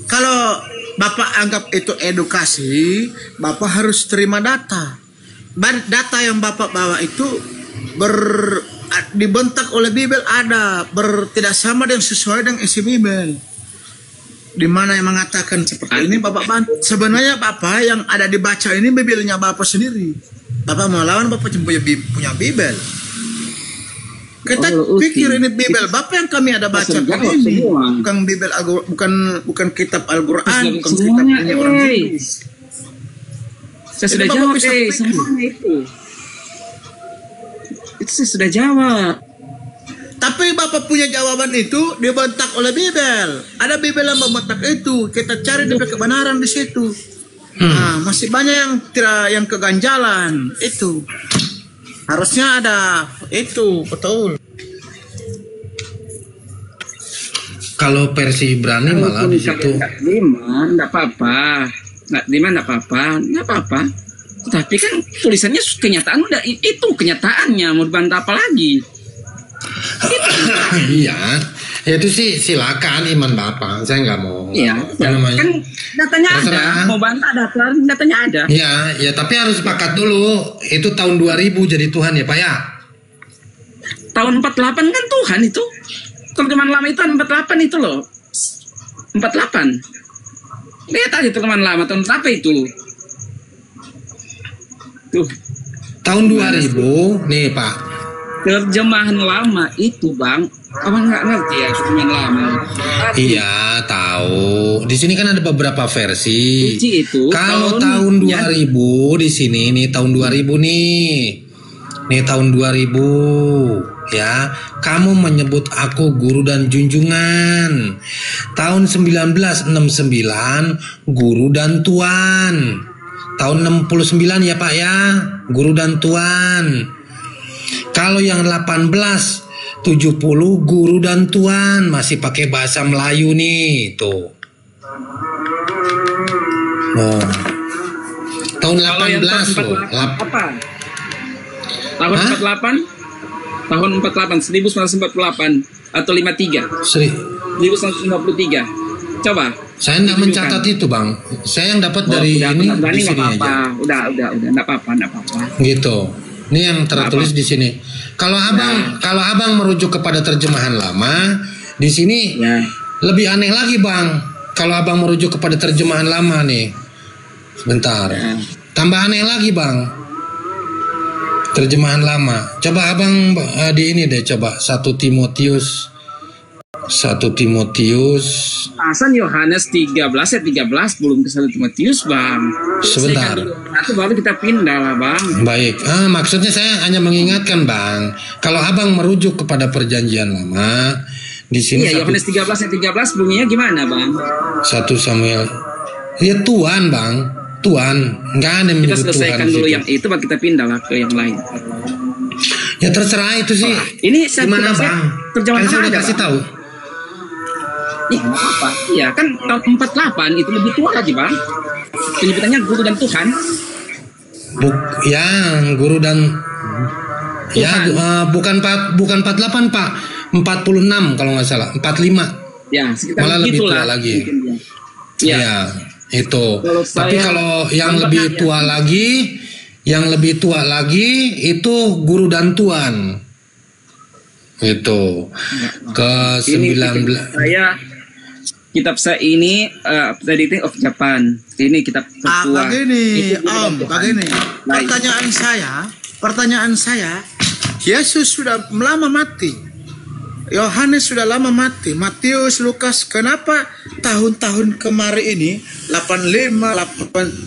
Kalau Bapak anggap itu edukasi, Bapak harus terima data. Data yang Bapak bawa itu dibentak oleh Bibel ada, tidak sama dengan sesuai dengan isi Bibel. Di mana yang mengatakan seperti ini Bapak bantu. Sebenarnya Bapak yang ada dibaca ini Bibelnya Bapak sendiri. Bapak melawan Bapak punya Bibel. Kita pikir ini Bibel Bapak yang kami ada baca ini, bukan Bibel bukan kitab Al-Quran, bukan kitab punya orang Hindu. Saya sudah jawab semuanya itu saya sudah jawab. Tapi Bapak punya jawaban itu dibentak oleh Bibel. Ada Bibel yang membentak itu. Kita cari kebenaran di situ. Nah, masih banyak yang keganjalan itu. Harusnya ada itu, betul. Kalau versi Ibrani malah di situ. Enggak apa-apa. Enggak apa-apa. Tapi kan tulisannya kenyataan udah itu kenyataannya, mau dibantah apa lagi? Iya, itu sih silakan iman Bapak. Saya nggak mau. Iya. Kan datanya ada. Mau bantah datanya ada. Iya, ya tapi harus sepakat dulu. Itu tahun 2000 jadi Tuhan ya Pak ya. Tahun 48 kan Tuhan itu. Terjemahan lama itu 48 itu loh. 48. Lihat aja terjemahan lama tahun berapa itu. Tuh. Tahun 2000 nih Pak. Terjemahan lama itu Bang, abang nggak ngerti ya terjemahan lama. Iya tahu. Di sini kan ada beberapa versi. Itu kalau tahun 2000 di sini nih tahun 2000 nih. Nih tahun 2000 ya. Kamu menyebut aku guru dan junjungan. Tahun 1969 guru dan tuan. Tahun 69 ya Pak ya, guru dan tuan. Kalau yang 1870 guru dan tuan, masih pakai bahasa Melayu nih, tuh. Oh. Tahun 18 loh. Apa? Tahun 48? Tahun 48 1948 atau 53? 1953. Coba. Saya enggak mencatat itu, Bang. Saya yang dapat dari ini di sini aja. Udah, enggak apa-apa. Gitu. Ini yang tertulis di sini. Kalau abang merujuk kepada terjemahan lama, di sini lebih aneh lagi, Bang. Kalau abang merujuk kepada terjemahan lama nih. Sebentar. Tambah aneh lagi, Bang. Terjemahan lama. Coba abang di ini deh, coba 1 Timotius 1 Timotius. Asan Yohanes 13 ayat 13 belum ke 1 Timotius, Bang. Sebentar. Itu baru kita pindah lah, Bang. Baik, maksudnya saya hanya mengingatkan, Bang. Kalau Abang merujuk kepada perjanjian lama, di sini Iya, Yohanes 13 ayat 13 bunyinya gimana, Bang? 1 Samuel. Ya Tuhan, Bang. Tuhan, nggak ada yang Kita menyebut Tuhan. selesaikan dulu yang itu, baru kita pindah lah ke yang lain. Ya terserah itu sih. Ini saya Gimana, tidak Bang? terjemahan Kan saya udah ada, kasih Bang. tahu. Ih, apa? Iya, kan tahun 48 itu lebih tua lagi, Bang. Penyebutannya guru dan Tuhan. Ya, guru dan ya bukan 48, Pak. 46 kalau nggak salah, 45. Ya, sekitar Malah lebih begitulah. tua lagi. Iya. Ya, itu. Kalau Tapi saya kalau yang tambah lebih ya. tua lagi, itu guru dan tuan. Itu ke Ini 19. kitab saya ini Editing of Japan. Ini kitab tertua. Begini, Itu Om, Tuhan. begini. Pertanyaan saya, Yesus sudah lama mati. Yohanes sudah lama mati. Matius, Lukas, kenapa tahun-tahun kemarin ini 85,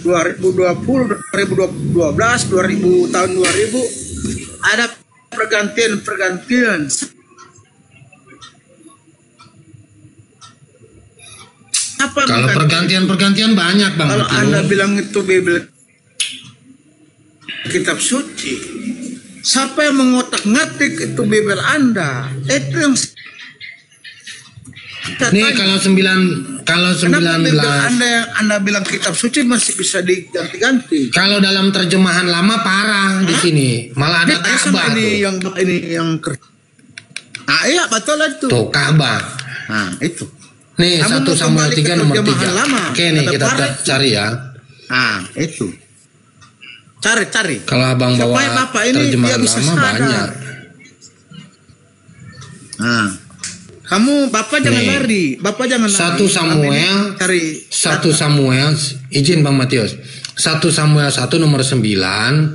2020, 2012, 2000 tahun 2000 ada pergantian. Apa Kalau pergantian banyak, Bang. kalau Betul. Anda bilang itu Bible kitab suci, siapa yang mengotak-ngatik itu Bible Anda? Itu yang Nih kalau 19 Kenapa Bible Anda yang Anda bilang kitab suci masih bisa diganti-ganti? kalau dalam terjemahan lama parah di sini. Malah ada Ini sama Ka'bah tuh. yang iya betul itu. Tuh Ka'bah. Nah, itu. Nih Kamu 1 mau Samuel kembali ke 3 nomor 3. terjemahan lama. Oke nih Kata kita parah. cari ya. Nah, itu. Cari. Kalau Abang bawa Supaya Bapak ini dia terjemahan bisa lama sadar. banyak. Nah, kamu Bapak jangan Nih. lari. Bapak jangan lari. 1 Samuel, cari 1 Samuel, izin Bang Matius. 1 Samuel 1 nomor 9.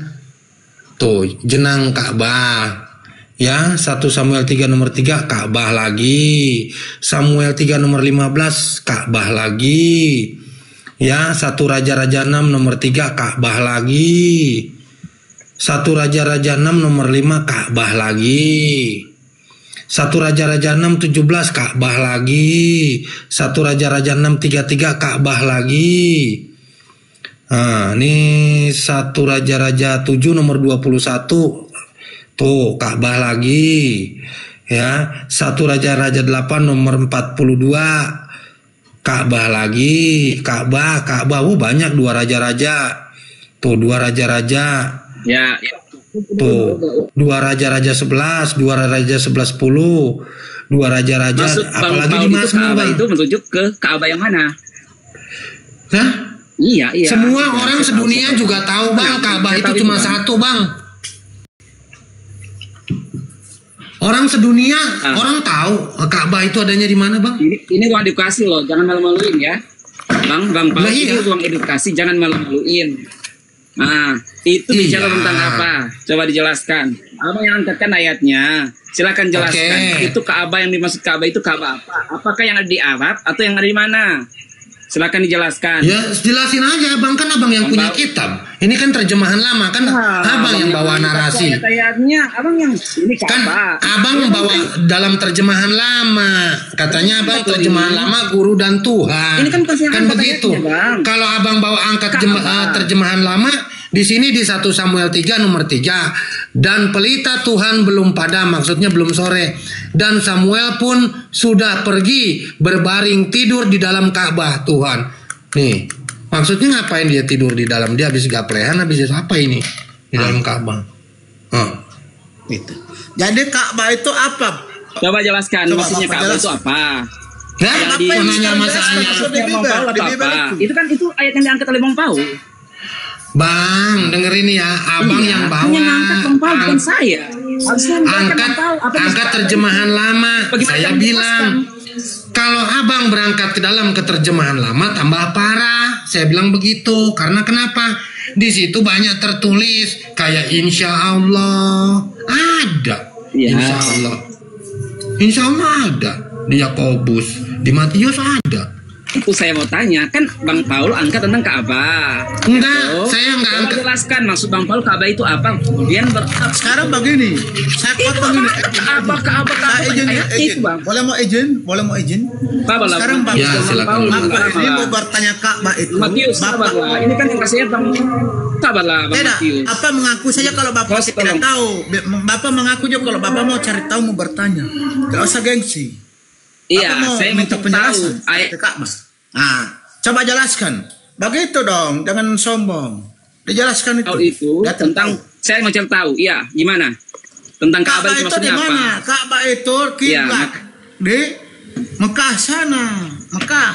Tuh, jenang Ka'bah. Ya, 1 Samuel 3 nomor 3 Ka'bah lagi. Samuel 3 nomor 15 Ka'bah lagi. Ya, 1 Raja-Raja 6 nomor 3 Ka'bah lagi. 1 Raja-Raja 6 nomor 5 Ka'bah lagi. 1 Raja-Raja 6 17 Ka'bah lagi. 1 Raja-Raja 6 33 Ka'bah lagi. Nah, ini 1 Raja-Raja 7 nomor 21. Tuh, Ka'bah lagi. Ya, 1 Raja-Raja 8 nomor 42. Ka'bah lagi. Ka'bah. Banyak 2 raja-raja. Tuh, 2 raja-raja. Ya. Tuh, 2 raja-raja 11, 2 raja 11 10, 2 raja-raja. Maksud Bang Apalagi Paul di itu Mazmur, Ka'bah Bang. itu merujuk ke Ka'bah yang mana? Hah? Iya. Semua Ya, orang saya tahu, sedunia saya tahu. juga tahu, Bang. Ka'bah Saya itu tahu cuma Bang. satu, Bang. Orang sedunia, orang tahu Ka'bah itu adanya di mana, Bang? Ini ruang edukasi loh, jangan malu-maluin ya. Bang Paul, Lah, ini iya. ruang edukasi, jangan malu-maluin. Nah, itu bicara Iya. tentang apa? Coba dijelaskan. Abang yang angkatkan ayatnya. Silakan jelaskan. Oke. Itu Ka'bah yang dimaksud Ka'bah itu Ka'bah apa? Apakah yang ada di Arab atau yang ada di mana? Silakan dijelaskan. Ya, jelasin aja, Bang. Kan Abang yang Bang punya Paul. kitab. Ini kan terjemahan lama, kan Abang yang bawa narasi. Ayatnya, abang yang ini Kan Ka'bah. Abang bawa dalam terjemahan lama. Katanya Abang terjemahan lama guru dan Tuhan. Ini kan bukan saya Kan angkat begitu. ayatnya, Bang. Kalau Abang bawa angkat Ka'bah. terjemahan lama, di sini di 1 Samuel 3 nomor 3. Dan pelita Tuhan belum padam, maksudnya belum sore. Dan Samuel pun sudah pergi berbaring tidur di dalam Ka'bah Tuhan. Nih, maksudnya ngapain dia tidur di dalam? Dia habis gaplehan, habis apa ini? Di dalam Ka'bah. itu. Jadi Ka'bah itu apa? Coba jelaskan Coba maksudnya Bapak Ka'bah itu jelaskan. apa? Nah, Yang apa di yang nanya sekarang masalahnya. jelaskan? maksudnya Di Bang Bible, Paul di atau Bible apa? itu. Itu kan ayat yang diangkat oleh Bang Paul. Bang, dengerin ya, Abang Iya, yang bawa yang angkat Bang Paul bukan saya. Harusnya yang angkat Bang Paul. Apa yang angkat sekarang? terjemahan lama. Bagaimana Saya yang bilang, dijelaskan? kalau Abang berangkat ke dalam ke terjemahan lama tambah parah. Saya bilang begitu, karena kenapa? Di situ banyak tertulis kayak insya Allah ada, Iya. insya Allah ada. di Yakobus, di Matius ada. Itu saya mau tanya, kan Bang Paul angkat tentang Ka'bah. Enggak, Gitu. saya enggak Coba angkat. jelaskan maksud Bang Paul Ka'bah itu apa. Kemudian Sekarang begini, saya potong ini. Ka'bah. Saya izin, Ayatnya izin. itu, Bang. Boleh mau izin? Ka'bah lah. Sekarang Bang, Ya, silakan. Bapak ini mau bertanya Ka'bah itu. Matius, Ka'bah lah. Ini kan yang kasihnya Bang Ka'bah lah, Bang Tidak, Matius. apa mengaku saja kalau Bapak Terus, tidak tolong. tahu. Bapak mengaku juga kalau Bapak mau cari tahu, mau bertanya. Tidak usah gengsi. Iya, Apa mau saya minta mau tahu. penjelasan ke Ka'bah. Nah, coba jelaskan. Begitu dong, jangan sombong. Dijelaskan itu. Tahu itu Dia tentang saya mau cari tahu. Iya, gimana? Tentang Ka'bah Ka'bah itu itu di maksudnya apa? mana? Ka'bah itu Iya, kiblat di Mekah sana. Mekah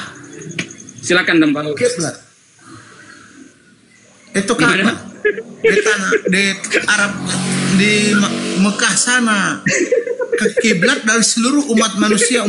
Silakan Bang Paul. kiblat. Itu Di mana? Ka'bah di tanah di Arab di Mekah sana. Kiblat dari seluruh umat manusia.